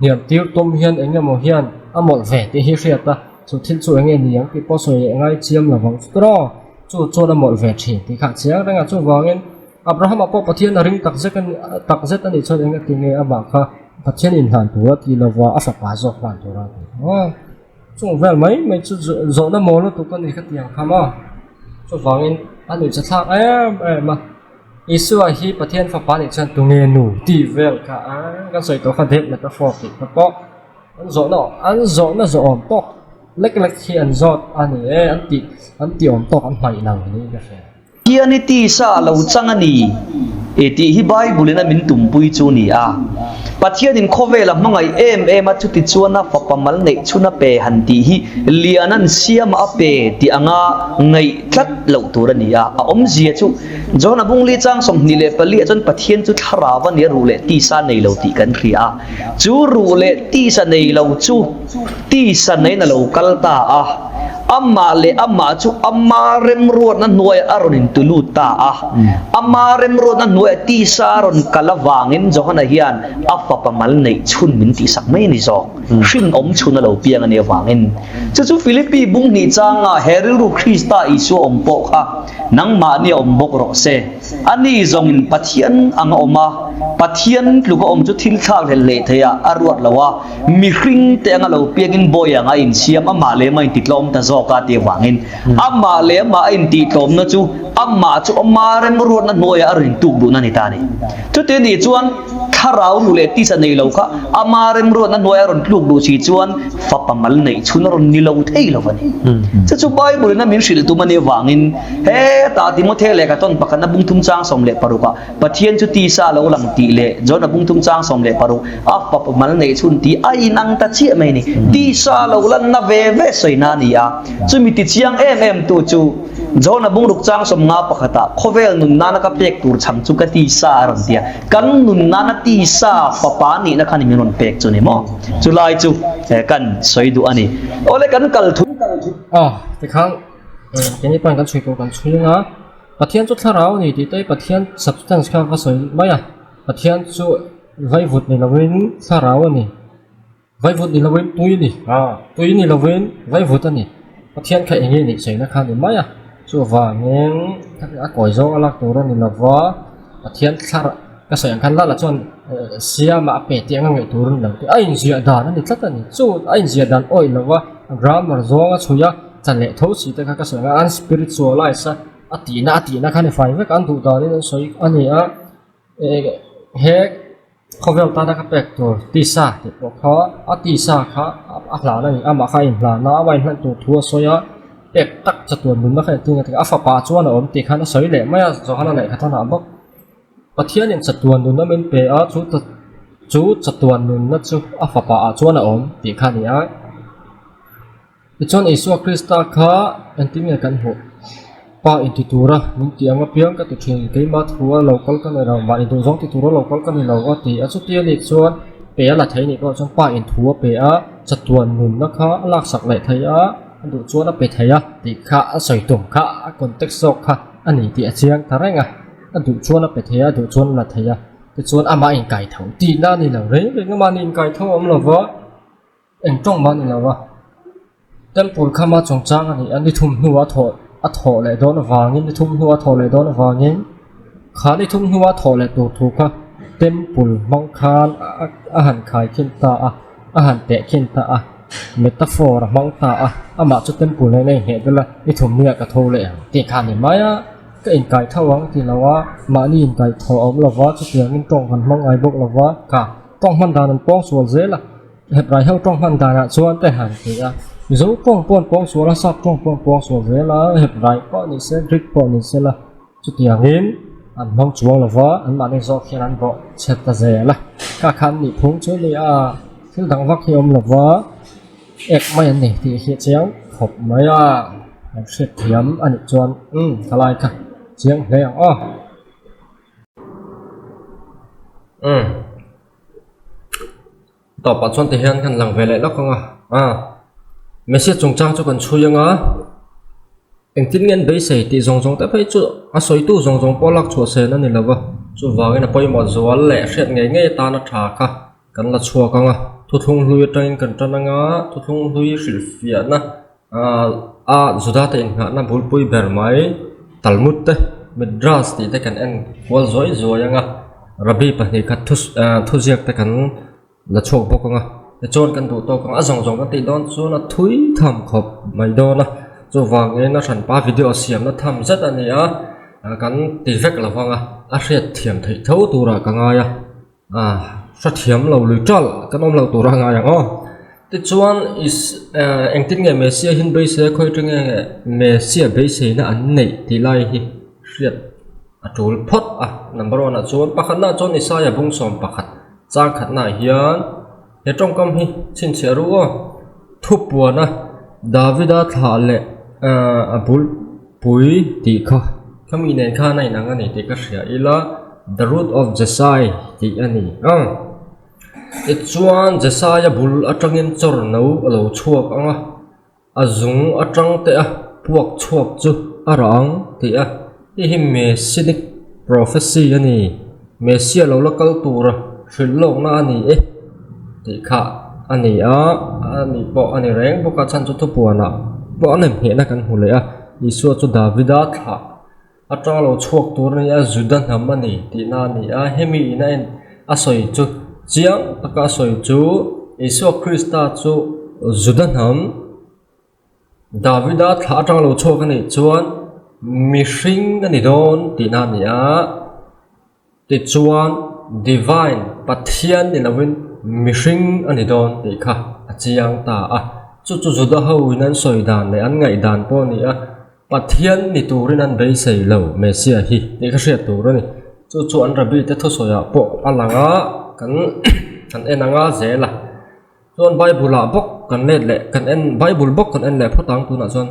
nial tir tom hian engemaw hian amol ve te hi hriata chu thil chu enge niang ki po soi ngai chiam lawang tro chu chuan amol ve thi ti kha chiang ranga chu wangin abraham apo pathian ring tak zet ani chuan enga ti nge aba kha pathian in han tu ti lawa asa pa zo plan tu ra chu vel mai chu zo na mol tu kan ni kha tiang khama chu wangin ani chathak ma isu a hi pathian fapa ni chan tu nge nu ti vel ka kan soi to kha det metaphor ti pa an zo na zo om pok lek hi an zot ani an ti om tok an mai nang ni ka fe hian ti sa lo chang ani ti hi bible na min tum pui chu ni a pathian in khowela mangai em a chu ti chuana papamal nei chuna pe han ti hi lianan siam a pe ti anga ngai tlat lo tur ani a om zia chu zona bung li chang som ni le pali chon pathian chu tharawa ni ru le ti sa nei lo ti kan ri a chu ru le ti sa nei lo chu ti sa nei na lo kal ta a amma le amma chu amma rem ruat na nuai aronin tulu ta amma rem ruat na nuai ti sa ron kalawangin johana hian afa pamal nei chun min ti sak mai ni zo hring om chuna lo piang ani wangin chu philippi bung ni changa heriru krista isu om po kha nang ma ni om bok ro se ani zongin pathian anga oma pathian lugo om chu thil thak le theya arwat lawa mi hring te anga lo piangin boyanga in siam ama le mai titlom ta zo ka ti wangin amma le ma in ti tom na chu amma chu amma rem ruat na noya arin tuk du na ni ta ni chu te ni chuan tharau lu le ti sa nei lo kha amma rem ruat na noya ron tluk du chi chuan fa pamal nei chun ron ni lo thei lo wani chu bible na min sil tu mani wangin he ta timothe le ka ton pakana bung thum chang som le paruka pathian chu ti sa lo lang ti le jona bung thum chang som le paru a fa pamal nei chun ti ai nang ta chi mai ni ti sa lo lan na ve soi na ni a chu mi ti chiang em tu chu zona bung ruk chang som nga pakhata khovel nun nana ka pek tur cham chu ka ti sa ron tia kan nun nana ti sa papa ni na khani minon pek chu ni mo chu lai chu kan soi du ani ole kan kal thu ti khang ke ni pan kan chui ko kan chui nga pathian chu tharau ni ti tai pathian substance kha ka soi maya pathian chu vai vut ni lawin tharau ani vai vut ni lawin tui ni lawin vai vut ani pathian khai nge ni sei na khan ni maya chu wangin a koi zo alak tur ani lawa pathian thar ka soi khan la chon siama pe ti anga ngai tur lo ti ai zia dan ani tlat ani chu ai zia dan oi lawa grammar zonga chuya chale tho si ta ka soi an spiritualize ati na khan fai ve kan du da ni soi ani a he khovel ta da ka pek tur ti sa ti po kha ati sa kha a hla na ni ama kha in hla na wai hlan tu thua soya pek tak chatuan mun ma kha ti nga afa pa chuan om ti khan soi le maya zo hana nei khathana bok pathian in chatuan nun na men pe a chu chatuan nun na chu afa pa a chuan om ti khan ni a ti chon isu krista kha antimia kan ho pa in ti tura min ti anga piang ka tu thin ke ma thua local ka ne ra ma in tu zong ti tura local ka ni lo a ti a chu ti ni chuan pe la thai ni ko chong pa in thua pe a chatuan nun na kha lak sak lai thai a du chuan a pe thai a ti kha a soi tum kha a context sok kha ani ti a chiang tharenga a du chuan a pe thai a du chuan la thai a ti chuan ama in kai thau ti na ni lo re nga ma ni in kai thau am lo wa eng tong ma ni lo wa temple khama chong chang ani ani thum nuwa tho a tho le don wangin ni thum nuwa tho le don wangin kha ni thum nuwa tho le tu thu kha temple mong khan a han khai khin ta a han te khin ta a metaphor mong ta a ama chu temple ne ne he bela ni thum nia ka tho le ti khan ni maya ka in kai thawang ti lawa ma ni in kai tho om lawa chu tiang in tong han mong ai bok lawa ka tong man dan pong sual zela hep rai hau tong man dan chuan te han ti a zo pong suala sap pong sual zela hep rai pa ni se rik po ni se la chu tiang in an mong chuang lawa an ma ni zo khian an bo chet ta zela ka khan ni phung chu ni a thil dang vak hi om lawa ek mai an ni ti hi chiang khop mai a an hret thiam ani chuan kalai ka chiang hle aต่อปัจจุบันที่เห็นกันหลังเวลาแล้วก็ไม่ใช่จงจ้างจะกันช่วยยังเองทิ้งเงินไปใส่ที่จงแต่ไปจู่สอยตู้จงปอลักชัวเซนั่นนี่แหละวะจู่วางเงินไปหมดส่วนแหล่เสร็จไงตาหน้าฉากกันละชัวกันทุกลุยจังกันจังทุกลุยสิลฟิยนะจุดที่เองน่ะบุลปุยเบอร์ไม่ตัลมุดเตมิดรัสที่แต่กันเองวัวซอยยังระบีปะนี่กัดทุเรียกแต่กันละโชคบกแต่โจนกันดูโตกันจงกันตีดอนโจนทุยทำขบไม่โดนโจวางเงินฉันป้าวิดีโอเสียมทำจัดอันนี้กันตีเฟกละฟังเรียดเทียมที่เท่าตัวละกันไงสัตเทียมเราลุยจัลกันอมเราตัวละไงแต่โจนเองติดเงินเมเซียหินเบสค่อยถึงเมเซียเบสน่ะอันไหนที่ไล่เรียดจูลพอดnumber one โจนปักขันน่ะโจนอิสายบุ้งสมปักขัดจ้างขัดหน้าเฮียนเฮตรงกำฮิชินเชียรู้ทุบปัวนะดาวิดาทาเลบุลปุยตีข้าเขามีเนินข้าในนังอันนี้ตีก็เสียอีละ the root of Jessai ตีอันนี้อีจวน Jessai บุลอัจฉริยจรนูเราชั่วกันอาจุงอัจฉริยพวกชั่วจุอารังตีที่หิมเมสินิก prophecy อันนี้เมเซียเราละกัลตัวฟิลโลกน่าอันนี้ที่ข้าอันนี้อันนี้บอกอันนี้แรงบอกการฉันจุดทุบปวนะบอกอันนี้เห็นนักกันหัวเลยอิสวจุดดาวิดาท่าอาจารย์เราชกตัวนี้จุดนั้นทำมันนี่ที่นั่นนี่เฮมีนั่นสอยจุดเจียงตะกาสอยจุดอิสวคริสต์จุดนั้นทำดาวิดาท่าอาจารย์เราชกกันนี่จวนมิชิงกันนี่โดนที่นั่นนี่ที่จวน divine ปัทยันนี่เราเป็นมิชิงอันนี้โดนที่ค่ะอาจยังตาจุดเขาวินันสอยดานในอันไงดานป้อนี่ปัทยันนี่ตัวนั้นไปใส่เหล่าเมเซียฮีนี่ก็เสียตัวนี่จุดอันระบีแต่ทศยาป้ออันหลังกันเอ็นงาเจล่ะส่วนไบเบิลบอกกันเล่แหละกันเอ็นไบเบิลบอกกันเอ็นแหละเพราะต่างตัวน่ะส่วน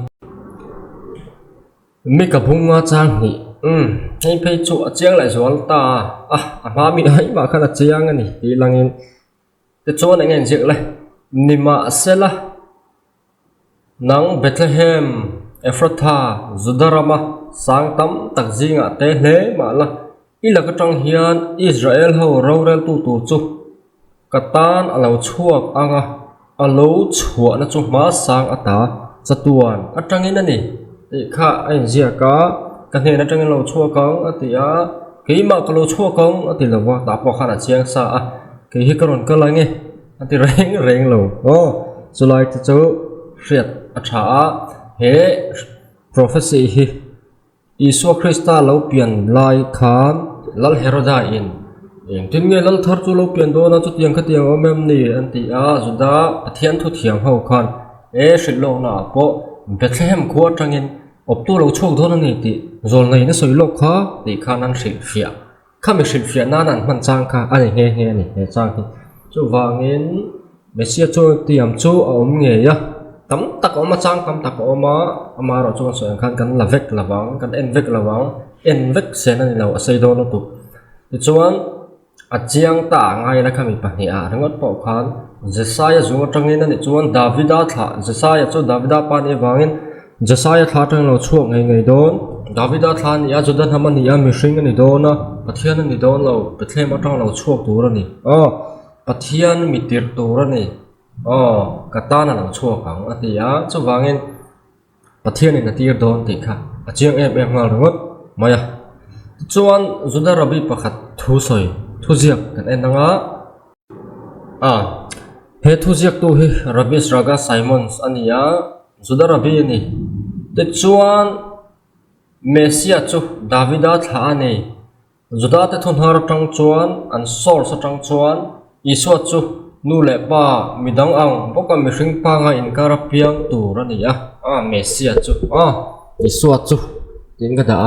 มีกับพุงงาจางนี่ให้ไปจุดเจียงไหลสวนตามามีให้มาขนาดเจียงอันนี้ทีหลังเงินแต่ส่วนไหนเงินเจียงเลยนิมาเซล่ะนังเบธเลเฮมเอฟราธาจุดารามาสังตัมตักจิงเตเลมาละอีหลักจังเฮียนอิสราเอลเขาเราเรลตูจุกตันเราชั่วเราชั่วนั่นจุมาสังตาจัตวันจังเงินนั่นนี่ข้าไอ้เจียกันเห็นจังเราชั่วกังติกี่มาก็เราชั่วกังติเราว่าตาปอกขนาดเชียงซากี่ฮิกรอนก็ไรเงี้ยติเร่งเราสุดท้ายจะเจอเสียดอัจฉริเฮ prophecy ฮิอิสวคริสต์เราเปลี่ยนลายขานลัลเฮโรดาอินอย่างที่เงี้ยลัลทาร์จูเราเปลี่ยนโดนจุดยังขัดยังเอาแม่นี่อันที่สุดาเทียนทุเทียงเขาขันสิโลน่ะเพราะเบธเลเฮมขวดจังเงินอบตัวเราโชคท่านั้นที่โจลในนั้นสวยโลกค่ะที่ข้านั้นสิลเฟียข้าไม่สิลเฟียนั่นมันจ้างค่ะอันนี้เงี้ยนี่จ้างที่จู่วางเงินเมเซียจู่เตรียมจู่เอาเงี้ยป tấm tắc ở mà trang tấm tắc ở mà rồi chúng soi khăn cần là vek là vắng cần en vek sen này là xây đồ nó tụ thì chuan chiang ta ngay là kami pani rangot po khan Jesiah zunga tangin ani chuan Davida tha Jesiah chu Davida pani wangin Jesiah tha tang lo chuak ngai don Davida tha ni a Jordan haman ni a mihring ani don na pathian ani don lo Bethlehem atang lo chuak tur ani pathian mitir tur ani katana lo chuak ang ati a chu wangin pathian ni tir don ti kha chiang em ngal rangot maya chuan Judah rabi pakhat thu soi thu ziak kan enanga he thu ziak tu hi Rabbi Sraga Simons ania Judah rabi ani te chuan Messiah chu Davida tha ani Judah te thon har tang chuan an sor sa tang chuan Isua chu nu le pa midang ang boka mi hring pa nga in kara piang tur ani Messiah chu Isua chu tin ka da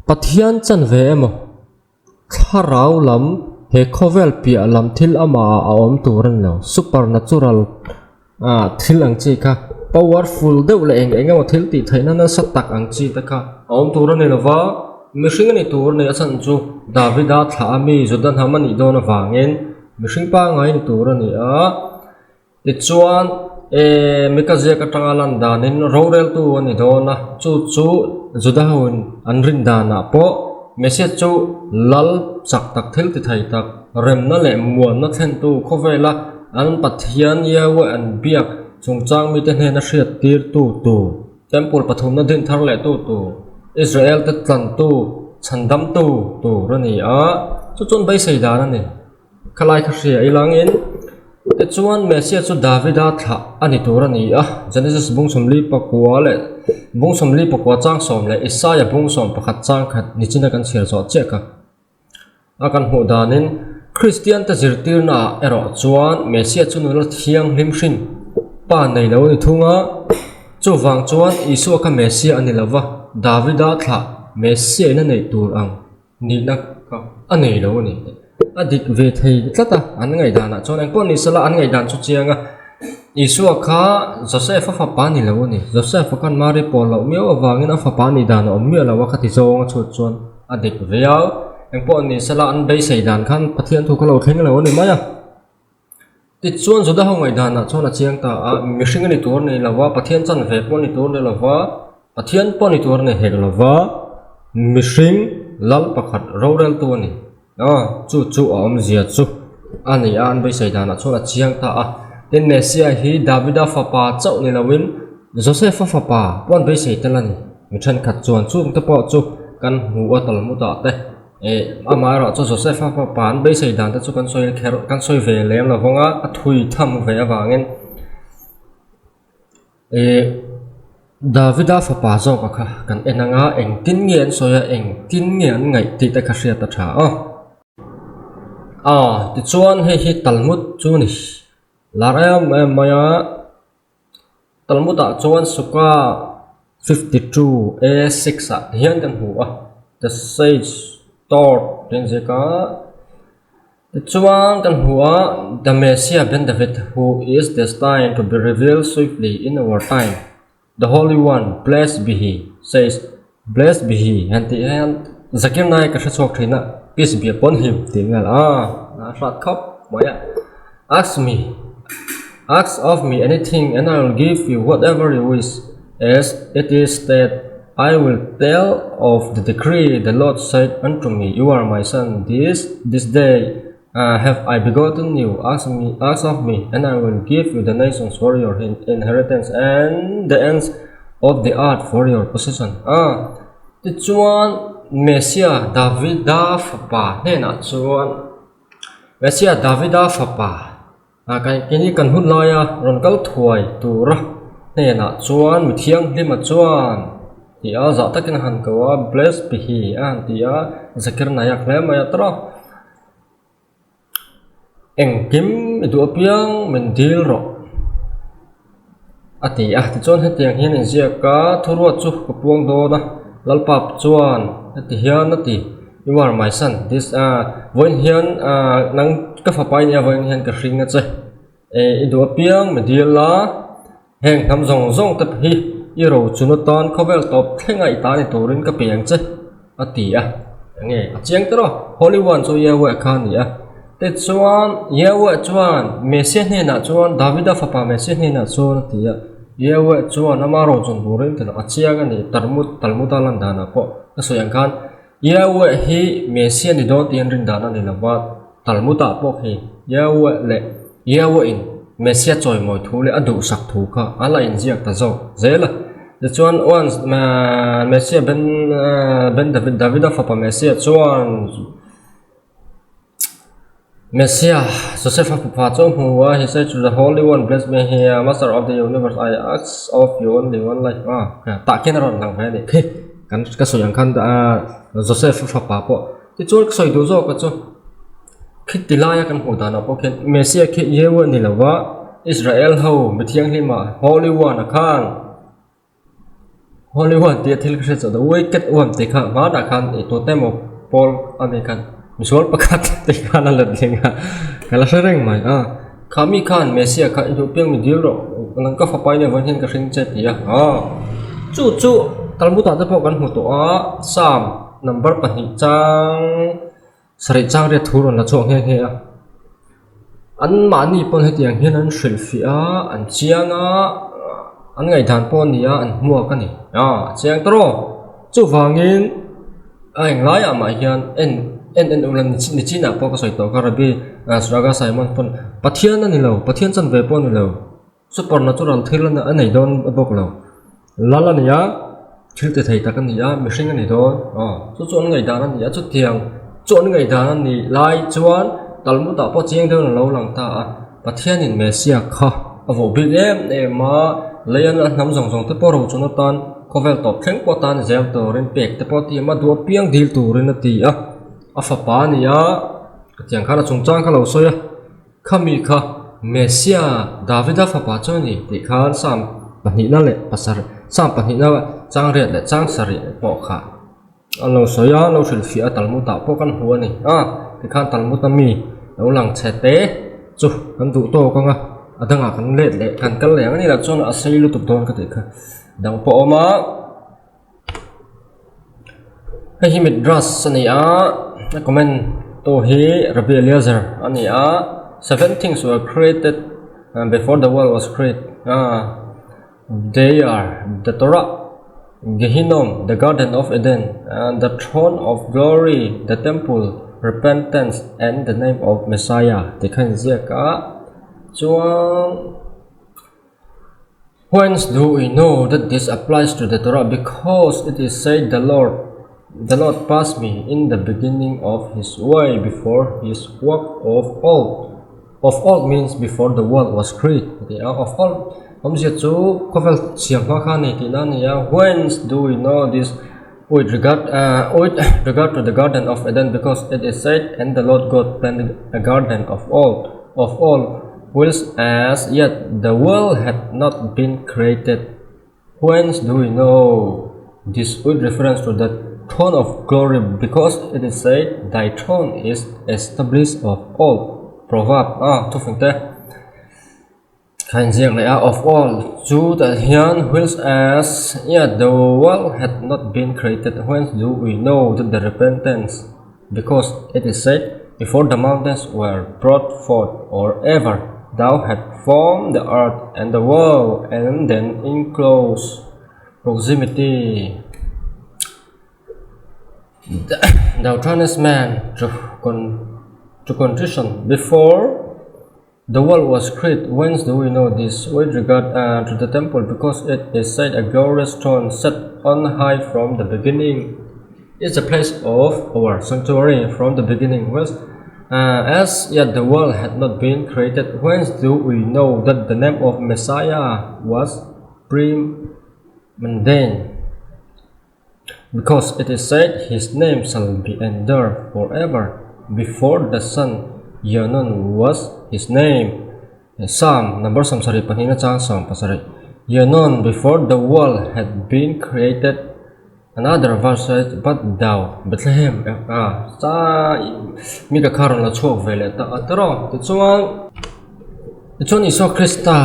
pathian chan ve emo kharau lam he khovel pia lam thil ama aom turan lo supernatural thil ang chi kha powerful deuh le eng engemaw thil ti thaina na satak ang chi ta kha aom turan ni lova mihring ni tur ni achan chu Davida tha ami Jordan hamani don awangin mihring pa ngai ni tur ani ti chuan mikaze ka tangalan danin rorel tu ani dona chu Judahun anrin dana po message chu lal chak tak thil ti thai tak rem na le muan na thlen tu khovela an pathian yawa an biak chungchang mi te hne na hriat tir tu temple pathum na din thar le tu Israel te tlan tu chandam tu rani chu chon bai sei dan ani khalai kha hria ilangin te chuan message chu Davida tha ani tur ani Genesis bungsom li pakwa le bungsom li pakwa chang som le Isaiah bungsom pakhat chang khat nichina kan chhir zo cheka akan hu danin Christian ta zirtir na ero chuan message chu nula thiang hlim hrin pa nei lo ni thunga chu wang chuan Isu ka Messiah ani lova Davida tha Messiah na nei tur ang ni na ka anei lo ni adik ve thei tlata an ngai dana chon ang pon ni sala an ngai dan chu chianga Isu kha Joseph fa pa ni lo ni Joseph kan mari pol lo meo awangin fa pa ni dan om meo lawa khati zonga chu chon adik ve yaw ang pon ni sala an bei sei dan khan pathian thu ka lo theng lo ni maya ti chuan Judah ho ngai dana chon a chiang ta mihring ni tur ni lawa pathian chan ve pon ni tur ni lawa pathian pon ni tur ni hek lawa mihring lal pakhat rorel tu ni chu om zia chu ani an bai sei dana chon a chiang ta tin Messiah hi Davida fa pa chau ni lawin Joseph fa pa pon bai sei talani mi than khat chuan chung te po chu kan hu atal mu ta te amara chu Joseph fa pa an bai sei dan ta chu kan soi ve lem la honga a thui tham ve awangin Davida fa pa zo ka kha kan enanga eng tin ngen soya eng tin ngen ngai ti ta kha ria ta tha ti chuan hi Talmud chu ni laraya maya Talmud chuan suka 52a6 hian kan hu the sage taught den zeka the chuan kan hu the Messiah ben David who is destined to be revealed swiftly in our time the Holy One blessed be he says blessed be he and the end zakim nai ka chok thina peace be upon him tingal rat khop maya ask of me anything and I will give you whatever you wish as it is that I will tell of the decree the Lord said unto me you are my son this day have I begotten you ask of me and I will give you the nations for your inheritance and the ends of the earth for your possession ti chuan Messiah Davida fa pa hena chuan Messiah Davida fa pa cái kini kan hun laya ron kal thuai tura hena chuan mi thiang hlima chuan ti za takin han kawa blessed be he ti zakir nayak le maya tra eng kim du apiang men dil ro ati ti chuan hetiang hian in zia ka thurwa chu ko puang do na lalpap chuan ati hian ati you are my son this voin hian nang ka fa pai nia voin hian ka hringa che du apiang men dil la heng nam zong zong tập hi iro chunotan khovel top thengai ta ni turin ka piang che atia nge chiang tro holy one so yawa khan ya te chuan yawa chuan mesian ne na chuan davida fapa mesian ne na chuan tia yawa chuan amaro chun burin te achia ga ni talmud alan dana ko so yang khan yawa hi mesian ni don tian rin dana ni lawa talmuda pok hi yawa le yawa in mesia choi moi thu le adu sak thu kha ala in jiak ta zo zela the chuan once mesia ben davida fapa mesia chuan mesia joseph papa chong huwa he said to the holy one bless me here master of the universe I ask of you only one life ta ken ron lang hai ni kan ka so yang kan da joseph papa po ti chuan soi du zo ka chu khit tilaya kan hu dana po ken mesia ke yewa ni lawa israel ho mithiang lima holy one khan holy one ti thil kre cha da wicked one te kha ma da khan e to temo pol ame kan misol pakat te khan la dinga kala sereng mai khami khan mesia kha ju piang mi dil ro nang ka fapai ne wan hin ka ring che tia chu talmud ta po kan hu to sam number pani chang sari chang re thuron la chong he an mani pon he tiang hian an selfie an chianga an ngai dan pon nia an mua ka ni chiang tro chu wangin ai ngai ama hian en ulan ni china po ka soi to ka rabi sraga simon pon pathian ani lo pathian chan ve pon lo supernatural thilana anei don bok lo lala nia khilte thei ta kan nia mishing ani don chu chu an ngai dan ani chu tiang chọn ngày đó ni lai chuan talmud ta po chiang deu lo lang ta pathian in mesia kha avo bil em ma leyan nam zong zong te po ro chuno tan khovel top theng po tan zel to rin pek te po ti ma du piang dil tu rin ti fa pa ni tiang kha chung chang kha lo so ya khami kha mesia davida fa pa chon ni ti khan sam pani na le pasar sam pani na chang re le chang sari po kha alo soya lo selfie talmud ta po kan huwa ni ti khan talmud mi lo lang chete chu kan du to ka nga adanga kan le kan kal le ani la chon asai lu tu don ka te kha dang po ma hi midras ani comment to hi rabbi eliezer ani 7 things were created before the world was created they are the Torah, Gehinnom, the Garden of Eden, and the throne of glory, the temple, repentance, and the name of Messiah. Thì khanh zia cả. Whence do we know that this applies to the Torah? Because it is said, the Lord passed me in the beginning of His way before His work of old. Of old means before the world was created. Of old. Khovel siang kha ni ti na nia whence do we know this with regard to the Garden of Eden, because it is said, and the Lord God planted a garden of all whilst as yet the world had not been created. Whence do we know this with reference to the throne of glory, because it is said, thy throne is established of all. Proverb tu phang te Khan riêng lại of all chú that hian whilst as yet the world had not been created. Whence do we know that the repentance, because it is said, before the mountains were brought forth, or ever thou had formed the earth and the world, and then in close proximity thou trainest man to contrition before the world was created. Whence do we know this with regard to the temple? Because it is said, a glorious throne set on high from the beginning is the place of our sanctuary from the beginning. Whence, as yet the world had not been created. Whence do we know that the name of Messiah was pre-mundane? Because it is said, his name shall be endured forever. Before the sun Yanon was his name. Psalm number samsari panina chang Psalm pasari. Yanon, before the world had been created. Another verse says, but thou Bethlehem sa mi ka karon la chok vele ta atro ti chuan Iso Krista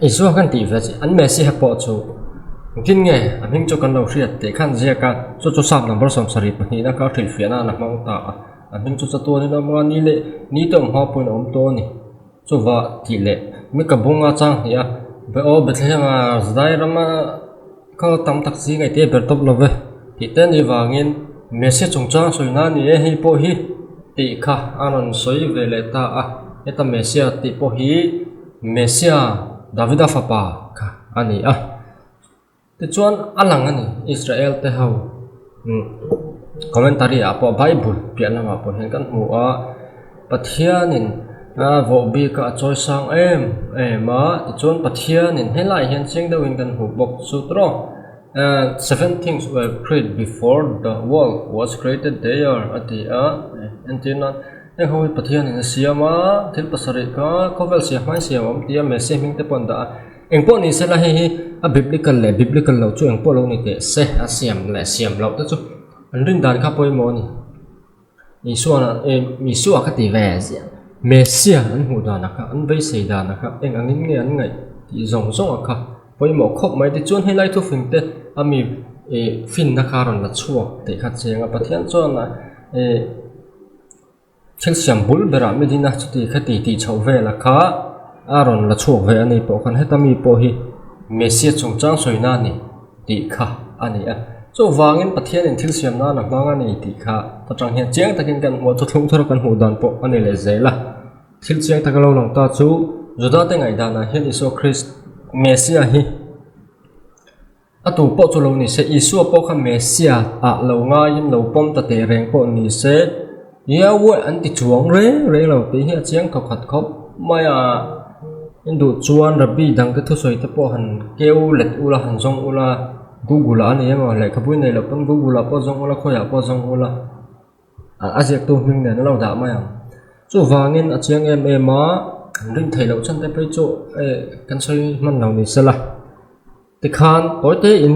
Isu kan ti ve an Messi ha po chu kin nge an hing chu kan lo hriat te khan zia ka chu sam number som sari pani na ka thil fiana na mang ta an hing chu tu ni na ma ni le ni tom ha pun om to ni chu wa ti le mi ka bunga chang ya be o be thya ma zdai rama ka tam tak si ngai te ber top lo ve ti ten ni wangin Messi chung chang soina ni e hi po hi ti kha anon soi ve le ta a eta Messi ti po hi Messi Davida fapa ka ani a te chuan alang ani Israel te hau commentary a po Bible pianama po hen kan mu a pathianin vo bi ka choi sang ma te chuan pathianin helai hian ching deuhin kan hu bok chu tro 7 things were created before the world was created there ati a antina en hoi pathianin siama thil pasari ka kovel sia mai sia om tia Messi ming te pon da eng po ni se la hi a biblical lo chu eng po lo ni te se a siam lo ta chu an rin dan kha poi mo ni mi suwa ka ti ve sia Messi an hu da na kha an bei sei da na kha eng angin nge an ngai ti zong a kha poi mo khop mai ti chun helai thu fing te ami fin na karon la chuak te kha chenga pathian chuan na thil siam bul bera medina chuti khati ti chho ve la kha aron la chuak ve ani po khan hetami po hi Messi chung chang soina ni ti kha ani a so wangin pathian in thil siam na manga ni ti kha ta tang hian cheng takin kan mo thu thlung thor kan hu dan po ani le zela thil cheng takalo long ta chu juda te ngai dana hian iso Christ Messi hi atu po chu lo ni se isu po kha Messi a lo nga yin lo pom ta te reng po ni se yawe an ti chuang re lo te hi chiang ka khat khop maya indu chuan rabbi dang te thu soi te po han keu let ula han zong ula google ani ema le khabui nei lo pon google po zong ula khoya po zong ula a jek tu hming ne lo da maya chu wangin a chiang ma ring thei lo chan te pe chu kan soi man lo ni sala te khan toite in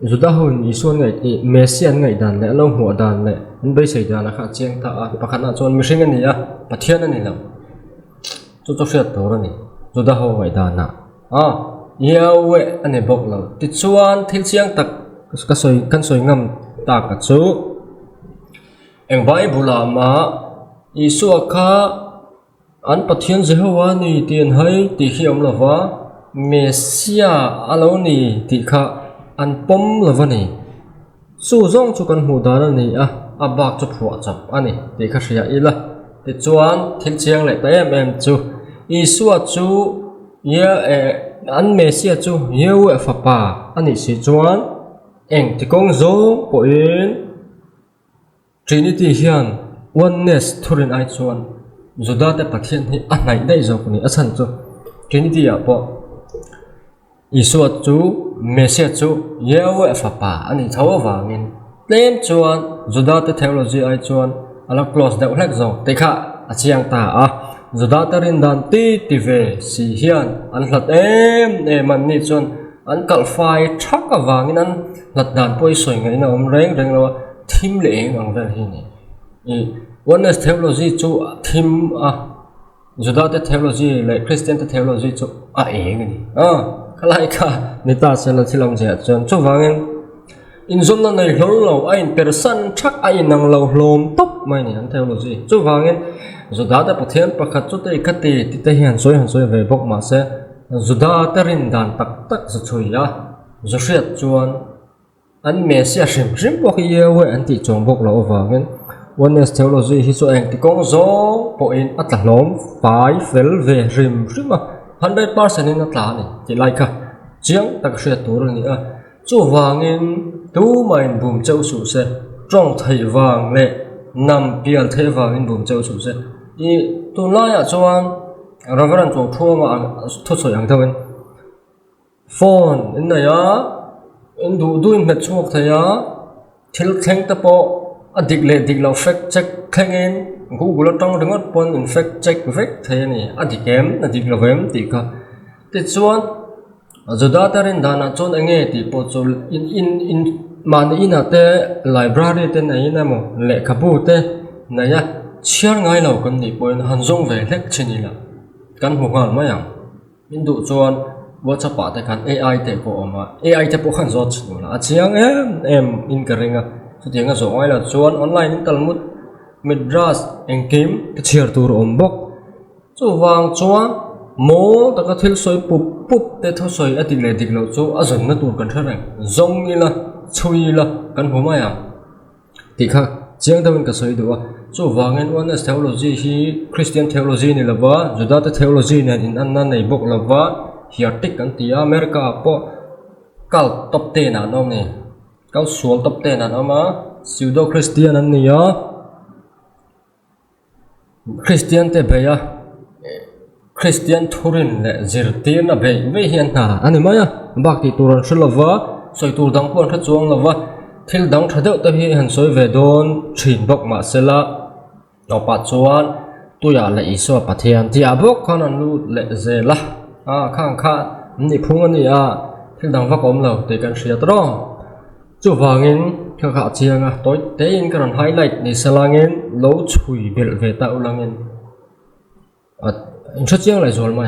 juda hun isuan ngai Messi an ngai dan le lo hu dan le an bei sei dan kha cheng ta a pakhana chon mishing ani a pathian ani lo chu fiat to ra ni juda ho ngai dan na yawe ani bok lo ti chuan thil chiang tak ka soi kan soi ngam ta ka chu eng Bible ma isu kha an pathian Jehovah ni tin hai ti hiam lawa Messi alo ni ti kha an pom lavani su zong chu kan hu dan ani a bak chu phua chap ani ti kha ria ila ti chuan thil chiang le ta em chu isu chu ya an Messi chu yewe fa pa ani si chuan eng ti kong zo po in Trinity hian oneness thurin ai chuan juda te pathian hi a nai dai zo ni a chan chu Trinity a po isu chu Messi chu yewe fa pa ani thawa wangin tlem chuan juda te theology ai chuan ala close da ulek zo te kha a chiang ta a juda tarin dan ti ve si hian an hlat man ni chuan an kalfai thak a wangin an hlat dan poi soi ngai na om reng lo thim le eng ang vel hi ni oneness theology chu thim a juda te theology le Christian te theology chu a eng ni kalai kha nita sela thilam je chuan chu wangin in zonna nei hlol lo ain person thak ai nang lo hlom top mai ni an theology chu wangin juda te pathian pakhat chu te khati ti te hian soi ve bok ma se juda te rin dan tak zu chuya zu hriat chuan an Messi hrim bok yewe an ti chong bok lo wangin oneness theology hi chu eng ti kong zo po in atlalom fai fel ve hrim 100% in atla ni ti lai kha chiang tak hriat tur ni a chu wangin tu main bum chau su se trong thai wang le nam pial thai wang in bum chau su se i tu la ya chuan reverend chu thoma thu soi ang thawin phone in na ya in du in met chuak thaya thil thleng ta po adik lo fact check thlengin Google tong ringot pon in fact check vek thaya ni adikem adik lo vem ti ka ti chuan juda tarin dana chon enge ti po chul in man ina te library te na ina mo le khabu te na ya chiar ngai lo kan ni poin hanjong ve lek chini la kan hu ngal ma yang in du chuan WhatsApp pa te kan AI te ko ama AI te po khan zot chu la chiang em in ka ringa chu tinga zo ai la chuan online in talmud midras engkim ka chiar tur om bok chu wang chuan mo ta ka thil soi pup pup te tho soi ati le dik lo chu azon na tur kan tharang zong ila chui la kan huma ya ti kha chiang dawin ka soi duwa chu wangin oneness theology hi Christian theology ni lawa Juda theology nen in anna nei bok lawa hiatik kan tia America po kal top 10 na nom ni kal sual top 10 na ama pseudo Christian an niya Christian te beya Christian thurin le zirtir na be ve hian na ani maya bakti turan shulawa soi tur dang pon tha chuang lawa thil dang thadeu ta hi han soi ve don thin bok ma sela no pa chuan tuya le iso pathian ti abok khan an lu le zela khang kha ni phung ani thil dang va kom lo te kan ria tro chu wangin kha kha chianga toy te in kan highlight ni salangin lo chui bel ve ta ulangin in cho chiang lai zol ma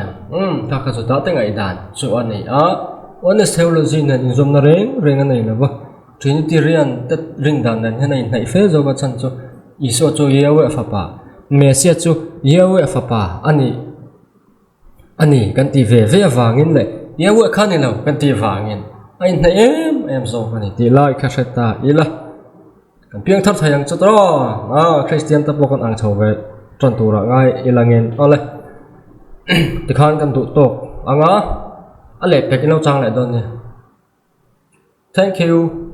ta kha chu ta te ngai dan chu ani honest theology nen in zom na reng anei na ba Trinitarian tat ring dan nan hanai nai fe zo ba chan chu iso chu yewe fa pa mesia chu yewe fa pa ani kan ti ve wangin le yewe khan ni lo kan ti wangin ai na em zo ani ti lai kha seta ila kan piang thar thayang chu tro Christian ta pokon ang chowe tron tu ra ngai ilangin ole ti khan kan tu tok anga ale pekin lo chang le don ni thank you